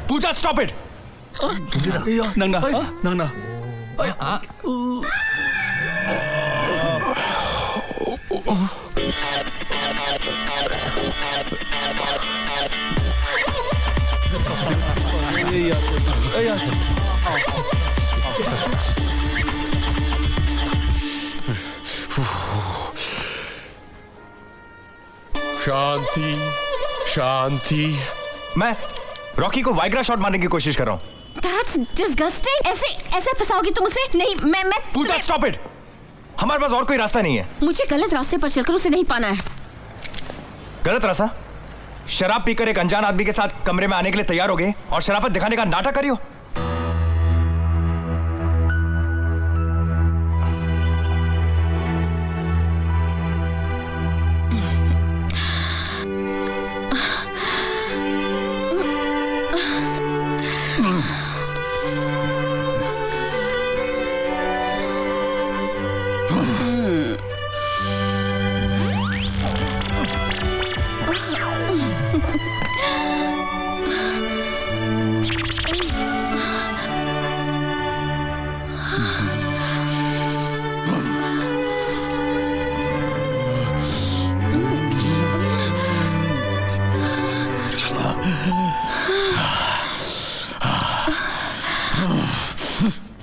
Puja, stop it. नंगा। शांति शांति। मैं Rocky को Viagra shot मारने की कोशिश कर रहा हूँ। That's disgusting. ऐसे फंसाओगी तुम उसे? नहीं, मैं पूजा, stop it. हमारे पास और कोई रास्ता नहीं है। मुझे गलत रास्ते पर चलकर उसे नहीं पाना है। गलत रास्ता? शराब पीकर एक अनजान आदमी के साथ कमरे में आने के लिए तैयार हो गए और शराफत दिखाने का नाटक करियो।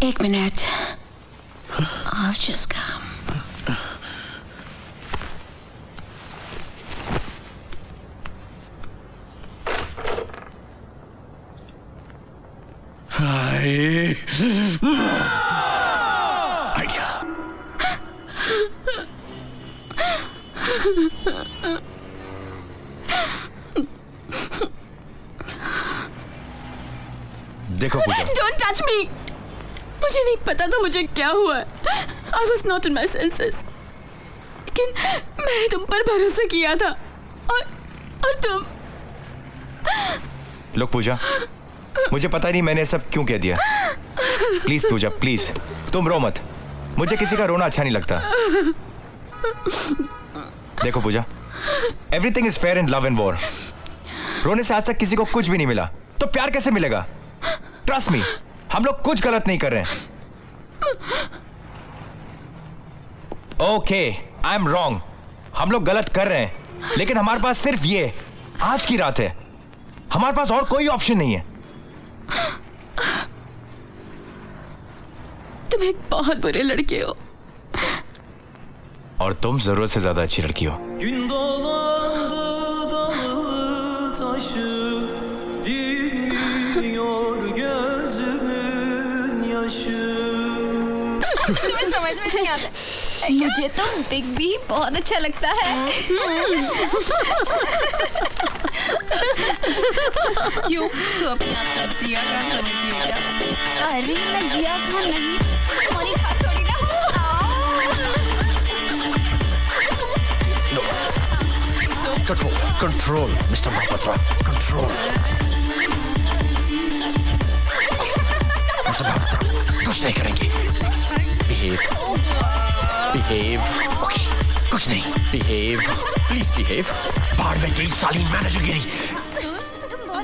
एक minute. I'll just come. Idea. देखो पूजा, Don't touch me! मुझे नहीं पता था मुझे क्या हुआ है। I was not in my senses. लेकिन मैंने तुम पर भरोसा किया था और तुम। लोग पूजा, मुझे पता नहीं मैंने सब क्यों कह दिया। प्लीज पूजा, प्लीज तुम रो मत। मुझे किसी का रोना अच्छा नहीं लगता। देखो Pooja, everything is fair in love and war. रोने से आज तक किसी को कुछ भी नहीं मिला, तो प्यार कैसे मिलेगा? ट्रस्ट मी, हम लोग कुछ गलत नहीं कर रहे हैं। Okay, I am wrong. हम लोग गलत कर रहे हैं, लेकिन हमारे पास सिर्फ ये आज की रात है। हमारे पास और कोई ऑप्शन नहीं है। तुम एक बहुत बुरे लड़के हो। और तुम जरूरत से ज्यादा अच्छी लड़की हो। Gün dolandı dalı taşı, dinmiyor gözümün yaşı. मुझे समझ में नहीं आता। मुझे तो बिग बी बहुत अच्छा लगता है। क्यों? तू अपने आप को जिया खान समझती है क्या? अरे मैं जिया खान नहीं, तुम्हारी खान थोड़ी ना हूँ। Control, control, mister Mahapatra, control. Mister Mahapatra, कुछ नहीं करेंगे। Behave, behave. ओके, कुछ नहीं। Behave, please behave. बाहर में गई साली मैनेजर गिरी।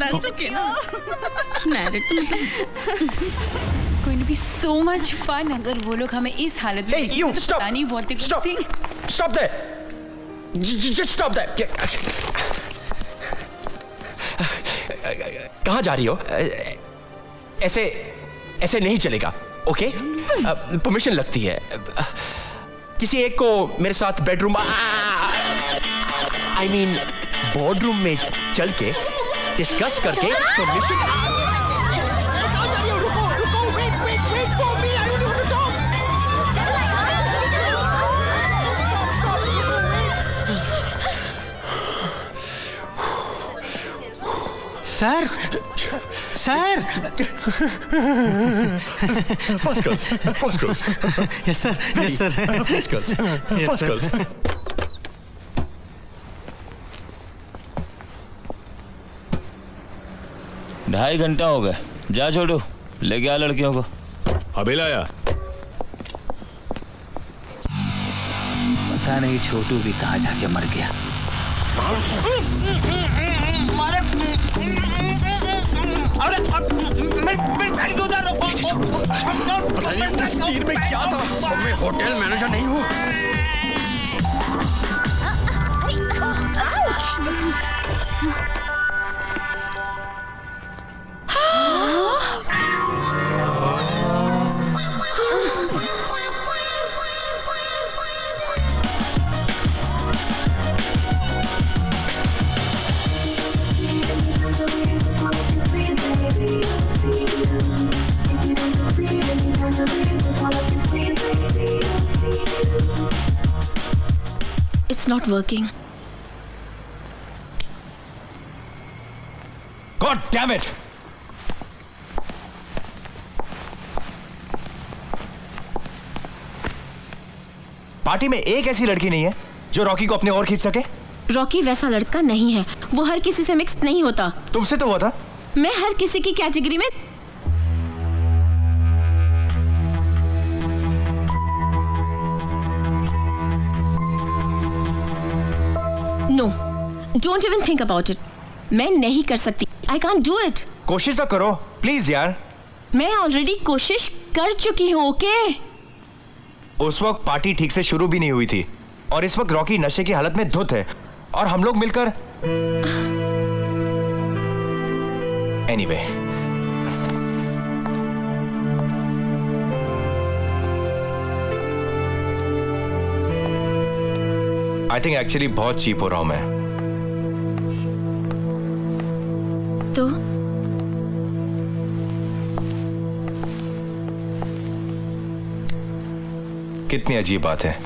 That's okay ना। Married तो मतलब Going to be so much fun अगर वो लोग हमें इस हालत में। Hey, you, stop! नहीं बोलते कुछ Stop! thing। Stop there! Just stop there! कहाँ जा रही हो? ऐसे नहीं चलेगा, ओके? परमिशन लगती है। किसी एक को मेरे साथ बेडरूम, आई मीन बोर्डरूम में चल के डिस्कस करके permission. Sir, sir. Fast girls, fast girls. Yes sir, yes sir. Fast girls, fast girls. ढाई घंटा हो गए। जा छोड़ो, लेके आ लड़कियों को। अभी लाया। पता नहीं छोटू भी कहाँ जाके मर गया। अरे मैं दो जा रहा हूँ। पता नहीं उस तीर पे क्या था। मैं होटल मैनेजर नहीं हूँ। It's not working. God damn it! Party में एक ऐसी लड़की नहीं है जो रॉकी को अपने ओर खींच सके। रॉकी वैसा लड़का नहीं है। वो हर किसी से मिक्स नहीं होता। तुमसे तो हुआ था। मैं हर किसी की कैटेगरी में। No, don't even think about it. मैं नहीं कर सकती। I can't do it. कोशिश तो करो प्लीज यार। मैं ऑलरेडी कोशिश कर चुकी हूँ। ओके? उस वक्त पार्टी ठीक से शुरू भी नहीं हुई थी और इस वक्त रॉकी नशे की हालत में धुत है और हम लोग मिलकर। एनीवे आई थिंक एक्चुअली बहुत चीप हो रहा हूं मैं। तो कितनी अजीब बात है,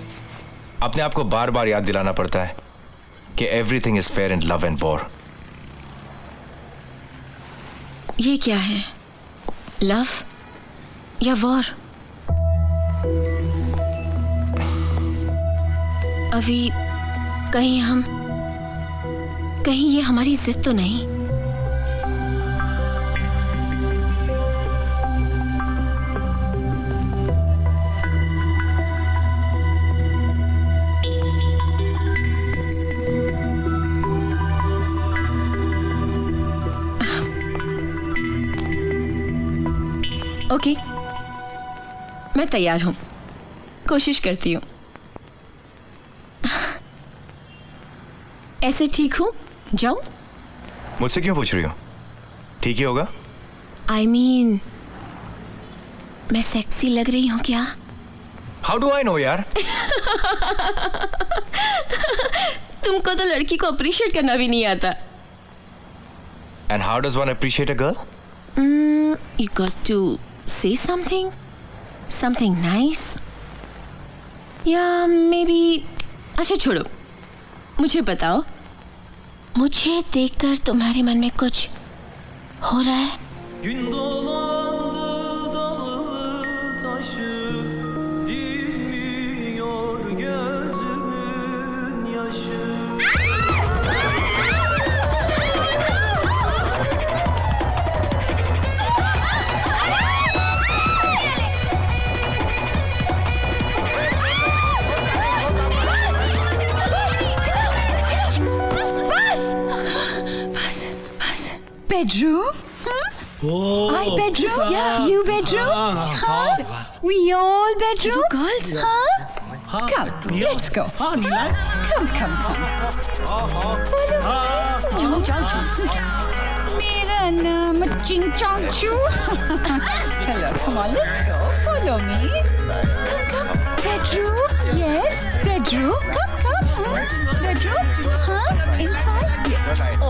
अपने आप को बार बार याद दिलाना पड़ता है कि everything is fair in love and war. ये क्या है, लव या वॉर? अभी कहीं ये हमारी जिद तो नहीं? ओके, मैं तैयार हूं, कोशिश करती हूं। ऐसे ठीक हूं? जाऊं? मुझसे क्यों पूछ रही हो? ठीक ही होगा। I mean, मैं सेक्सी लग रही हूं क्या? हाउ डू आई नो यार? तुमको तो लड़की को अप्रिशिएट करना भी नहीं आता। And how does one appreciate a girl? You got to say something nice. या maybe, अच्छा छोड़ो, मुझे बताओ, मुझे देखकर तुम्हारे मन में कुछ हो रहा है? Gün dolandı dalı taşı, dinmiyor gözümün yaşı. Bedroom? Oh, I bedroom? yeah. You bedroom? Huh? We all bedroom? girls? Huh? Come, let's go. Come. जाओ. मेरा नाम चिंग चोंग चू. Hello, come on, let's go. Follow me. Come. Bedroom? Yes, bedroom. Come. Bedroom? Huh? Inside? Yes. Oh.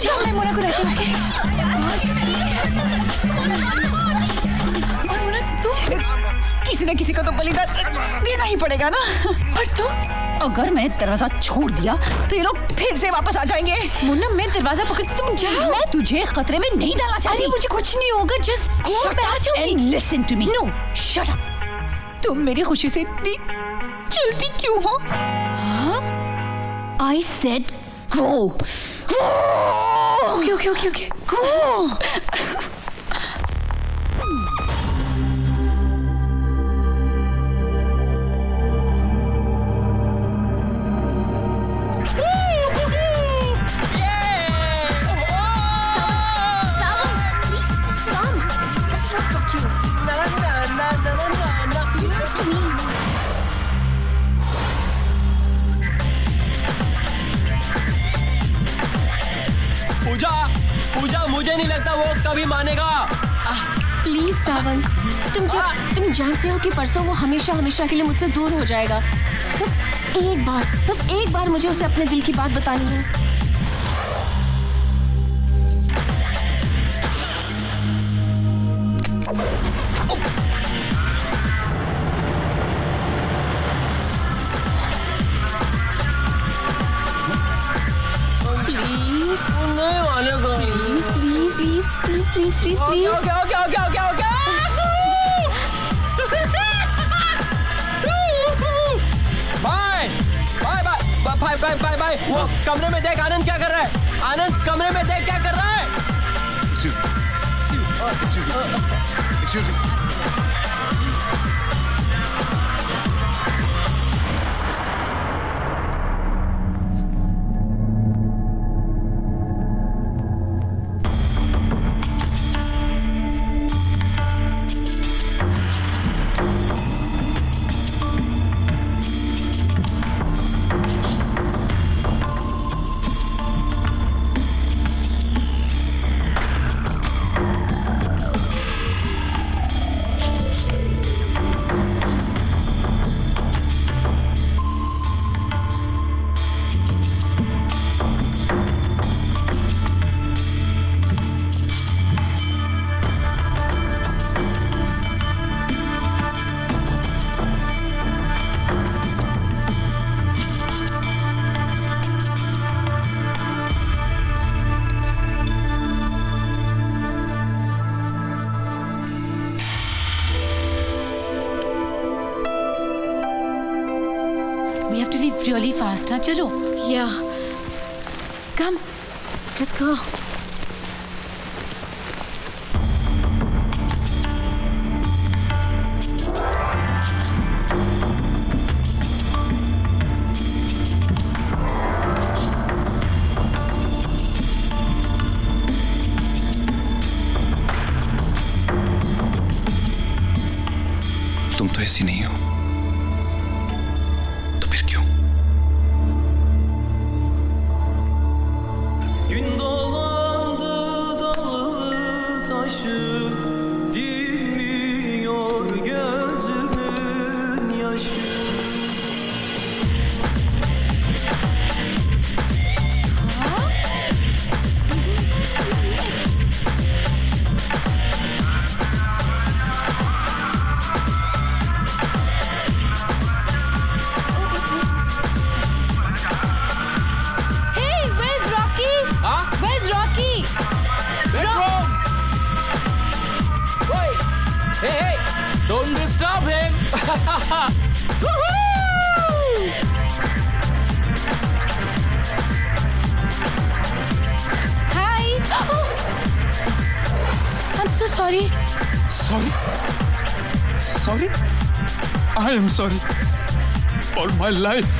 जाओ, मैं मोना को रहती हूँ। मोना, तुम किसी न किसी को तो बलिदान देना ही पड़ेगा ना। और तुम, अगर मैंने दरवाजा छोड़ दिया तो ये लोग फिर से वापस आ जाएंगे। मोना, मैं दरवाजा पकड़, तुम जाओ। मैं तुझे खतरे में नहीं डालना चाहती। मुझे कुछ नहीं होगा, जस्ट गो। मैं आ जाऊंगी। And listen to me. No, shut up. तुम मेरी खुशी से इतनी जल्दी क्यों हो? I said go. Okay. Go. पूजा, मुझे नहीं लगता वो कभी मानेगा। प्लीज सावन, तुम जानते हो कि परसों वो हमेशा के लिए मुझसे दूर हो जाएगा। बस एक बार मुझे उसे अपने दिल की बात बतानी है। प्लीज। बाय। वो कमरे में देख, आनंद क्या कर रहा है? आनंद कमरे में देख क्या कर रहा है? Excuse me. We have to leave really fast, huh? चलो. Yeah. Come. Let's go. तुम तो ऐसी नहीं हो, तो फिर क्यों? Gün dolandı dalı taşı, dinmiyor gözümün yaşı. Hey, where's Rocky? Huh? Where's Rocky? Bedroom! Wait! Hey, hey! Don't disturb him! Woohoo! Hi. I'm so sorry. Sorry? Sorry? I am sorry. For my life.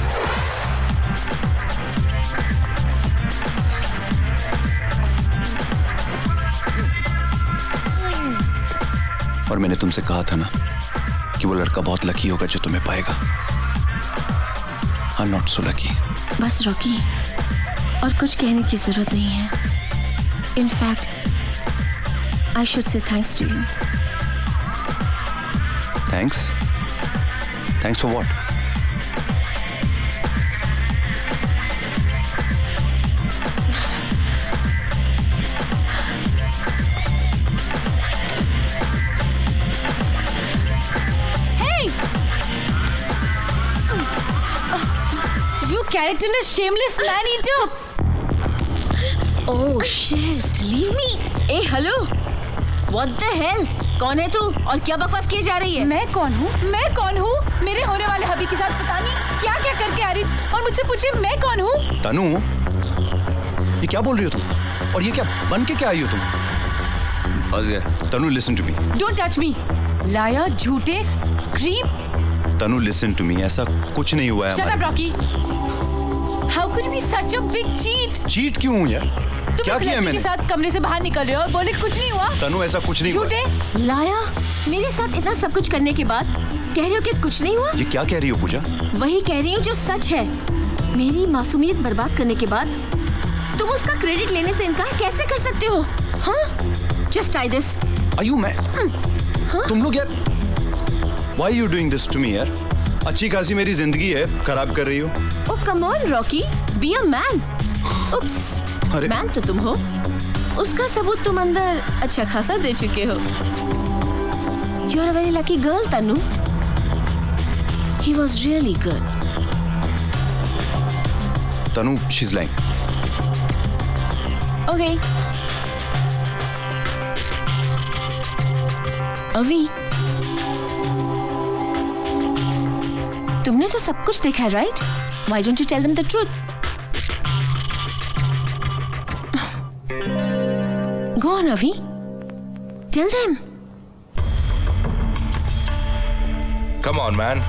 और मैंने तुमसे कहा था ना कि वो लड़का बहुत लकी होगा जो तुम्हें पाएगा। I am not so lucky. बस रॉकी, और कुछ कहने की जरूरत नहीं है। In fact I should say thanks to you. Thanks? Thanks for what? Hey! You characterless, shameless man-eater! Oh shit! Leave me! Hey, hello! What the hell? कौन है तू और क्या बकवास किए जा रही है? मैं कौन हूँ? मैं कौन हूँ? मेरे होने वाले हबी के साथ पता नहीं क्या क्या करके आ रही और मुझसे पूछे मैं कौन हूँ? तनु, ये क्या बोल रही हो तुम? और ये क्या बन के क्या आई हो तुम? फंस गया। Tanu, listen to me. Don't touch me! लाया, झूठे, creep! Tanu, listen to me. ऐसा कुछ नहीं हुआ है Shut up, हमारे। Rocky! How could you be such a big cheat? Cheat क्यों हूँ यार? तुम क्या इस किया लड़की मैंने? के साथ कमरे से बाहर निकल रहे हो और बोले कुछ नहीं हुआ? तनु, ऐसा कुछ नहीं हुआ। झूठे? लाया, मेरे साथ इतना सब कुछ करने के बाद कह रहे हो कि कुछ नहीं हुआ? ये क्या कह रही हो पूजा? वही कह रही हूँ जो सच है। मेरी मासूमियत बर्बाद करने के बाद तुम उसका क्रेडिट लेने से इनकार कैसे कर सकते हो? हाँ? Just try this. आयु मैं? तुम लोग यार, why are you doing this to me यार? अच्छी खासी मेरी जिंदगी है, खराब कर रही हो। Oh come on, Rocky, be a man. Oops, man तो तुम हो। उसका सबूत तुम अंदर अच्छा खासा दे चुके हो। You are a very lucky girl, Tanu. He was really good. Tanu, she's lying. Okay. अवी, तुमने तो सब कुछ देखा है, right? Why don't you tell them the truth? Go on, Avi. Tell them. Come on, man.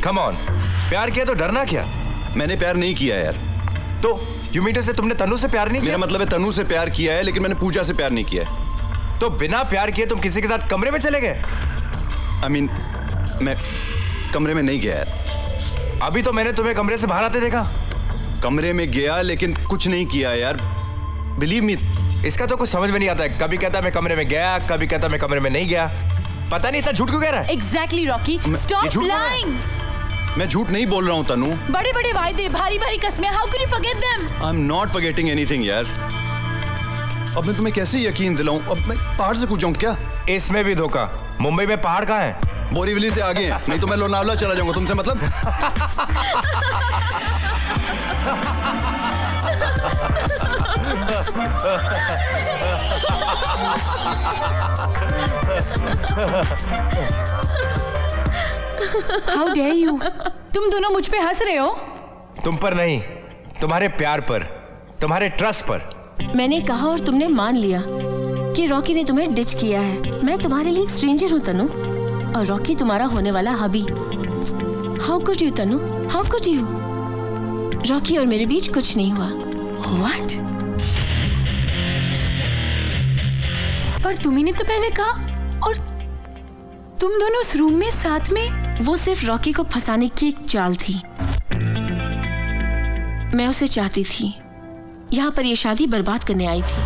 Come on. प्यार किया तो डरना क्या? मैंने प्यार नहीं किया यार। तो यू मीन टू से तुमने तनु से प्यार नहीं किया? मेरा मतलब है तनु से प्यार किया है, लेकिन मैंने पूजा से प्यार नहीं किया है। तो बिना प्यार किए तुम किसी के साथ कमरे में चले गए? I mean, मैं कमरे में नहीं गया यार। अभी तो मैंने तुम्हें कमरे से बाहर आते देखा। कमरे में गया लेकिन कुछ नहीं किया यार। बिलीव मी, इसका तो कुछ समझ में नहीं आता है। कभी कहता मैं कमरे में गया, कभी कहता मैं कमरे में नहीं गया। पता नहीं इतना झूठ क्यों कह रहा है? Exactly, Rocky. Stop lying. मैं झूठ नहीं बोल रहा हूँ तनु। बड़े बड़े वायदे, भारी भारी कस्में. How could you forget them? I'm not forgetting anything यार। अब मैं तुम्हें कैसे यकीन दिलाऊं? अब मैं पहाड़ से कूद जाऊं क्या? इसमें भी धोखा। मुंबई में पहाड़ कहाँ है? बोरीवली से आगे हैं। नहीं तो मैं लोनावला चला जाऊंगा। तुमसे मतलब? How dare you? तुम दोनों मुझ पे हंस रहे हो? तुम पर नहीं, तुम्हारे प्यार पर, तुम्हारे ट्रस्ट पर। मैंने कहा और तुमने मान लिया कि रॉकी ने तुम्हें डिच किया है। मैं तुम्हारे लिए एक स्ट्रेंजर हूँ तनु, और रॉकी तुम्हारा होने वाला hubby. How could you Tanu, how could you? Rocky और मेरे बीच कुछ नहीं हुआ। What? पर तुम्ही ने तो पहले कहा, और तुम दोनों उस रूम में साथ में। वो सिर्फ रॉकी को फंसाने की एक चाल थी। मैं उसे चाहती थी, यहाँ पर ये शादी बर्बाद करने आई थी।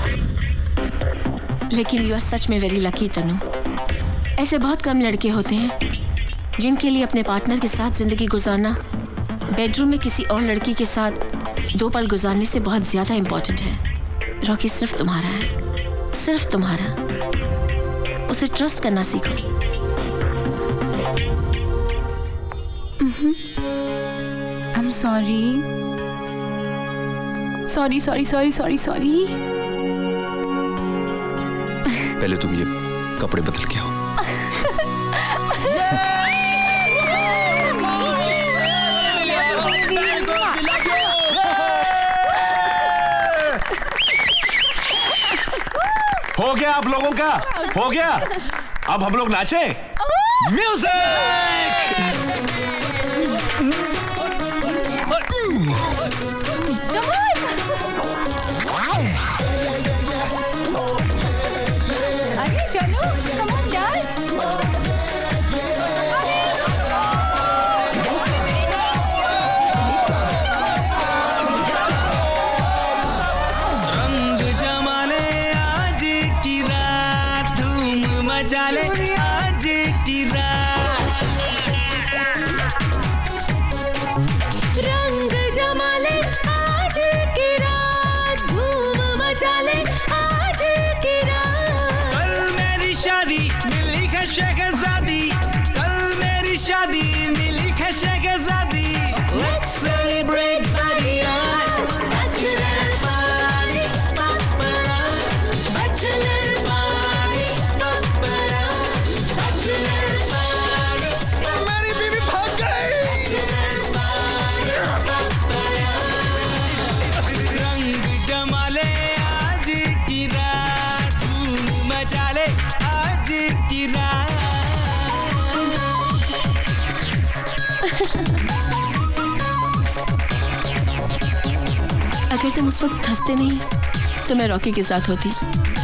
लेकिन यू आर सच में वेरी लकी तनु। ऐसे बहुत कम लड़के होते हैं जिनके लिए अपने पार्टनर के साथ जिंदगी गुजारना बेडरूम में किसी और लड़की के साथ 2 पल गुजारने से बहुत ज्यादा इंपॉर्टेंट है। रॉकी सिर्फ तुम्हारा है, सिर्फ तुम्हारा। उसे ट्रस्ट करना सीखो। I'm sorry. Sorry, sorry, sorry, sorry, sorry. पहले तुम ये कपड़े बदल के आओ। हो गया आप लोगों का, हो गया। अब हम लोग नाचे। म्यूजिक। अरे चलो, come on, dance. रंग जमाले आज की रात, धूम मचा ले आज की रात। रंग जमा ले आज की रात, धूम मचा ले आज की रात। कल मेरी शादी मिली है शहजादी, कल मेरी शादी मिली है शहजादी। Let's celebrate party आज, bachelor party, papara, bachelor party, papara, bachelor party। मेरी बीवी भाग गई। रंग जमा ले आज की रात, धूम मचा ले आज की रात। अगर तुम उस वक्त हंसते नहीं तो मैं रॉकी के साथ होती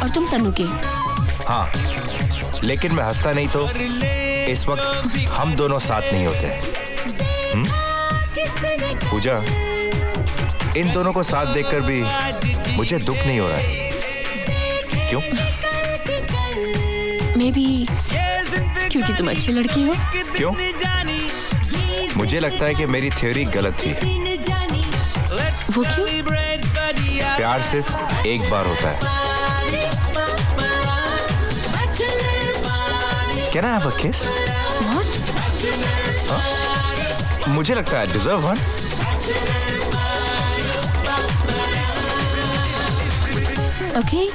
और तुम तनु के। हाँ, लेकिन मैं हंसता नहीं तो इस वक्त हम दोनों साथ नहीं होते। पूजा, इन दोनों को साथ देखकर भी मुझे दुख नहीं हो रहा है। क्यों? मे बी क्योंकि तुम अच्छी लड़की हो। क्यों? मुझे लगता है कि मेरी थ्योरी गलत थी। वो क्यों? प्यार सिर्फ एक बार होता है। Can I have a kiss? What? हाँ? मुझे लगता है deserve one. Okay.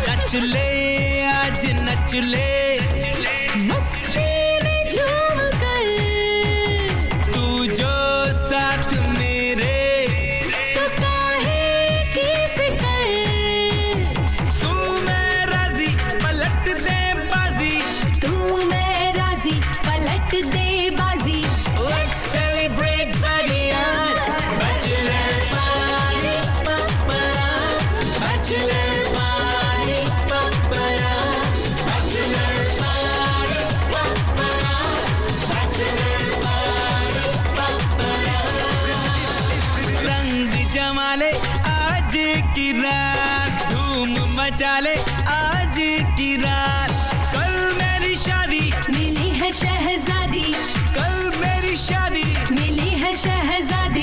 नच ले आज नच ले, मस्ती में झूम कर, तू जो साथ मेरे, तो काहे की फिकर। तू मैं राजी पलट दे बाजी, तू मैं राजी पलट दे बाजी। Let's celebrate party आज, bachelor party, papara, bachelor party, papara, bachelor party, papara, bachelor party, papara। रंग जमा ले आज की रात, धूम मचा ले आज की रात। कल मेरी शादी मिली है शहजादी, कल मेरी शादी मिली है शहजादी।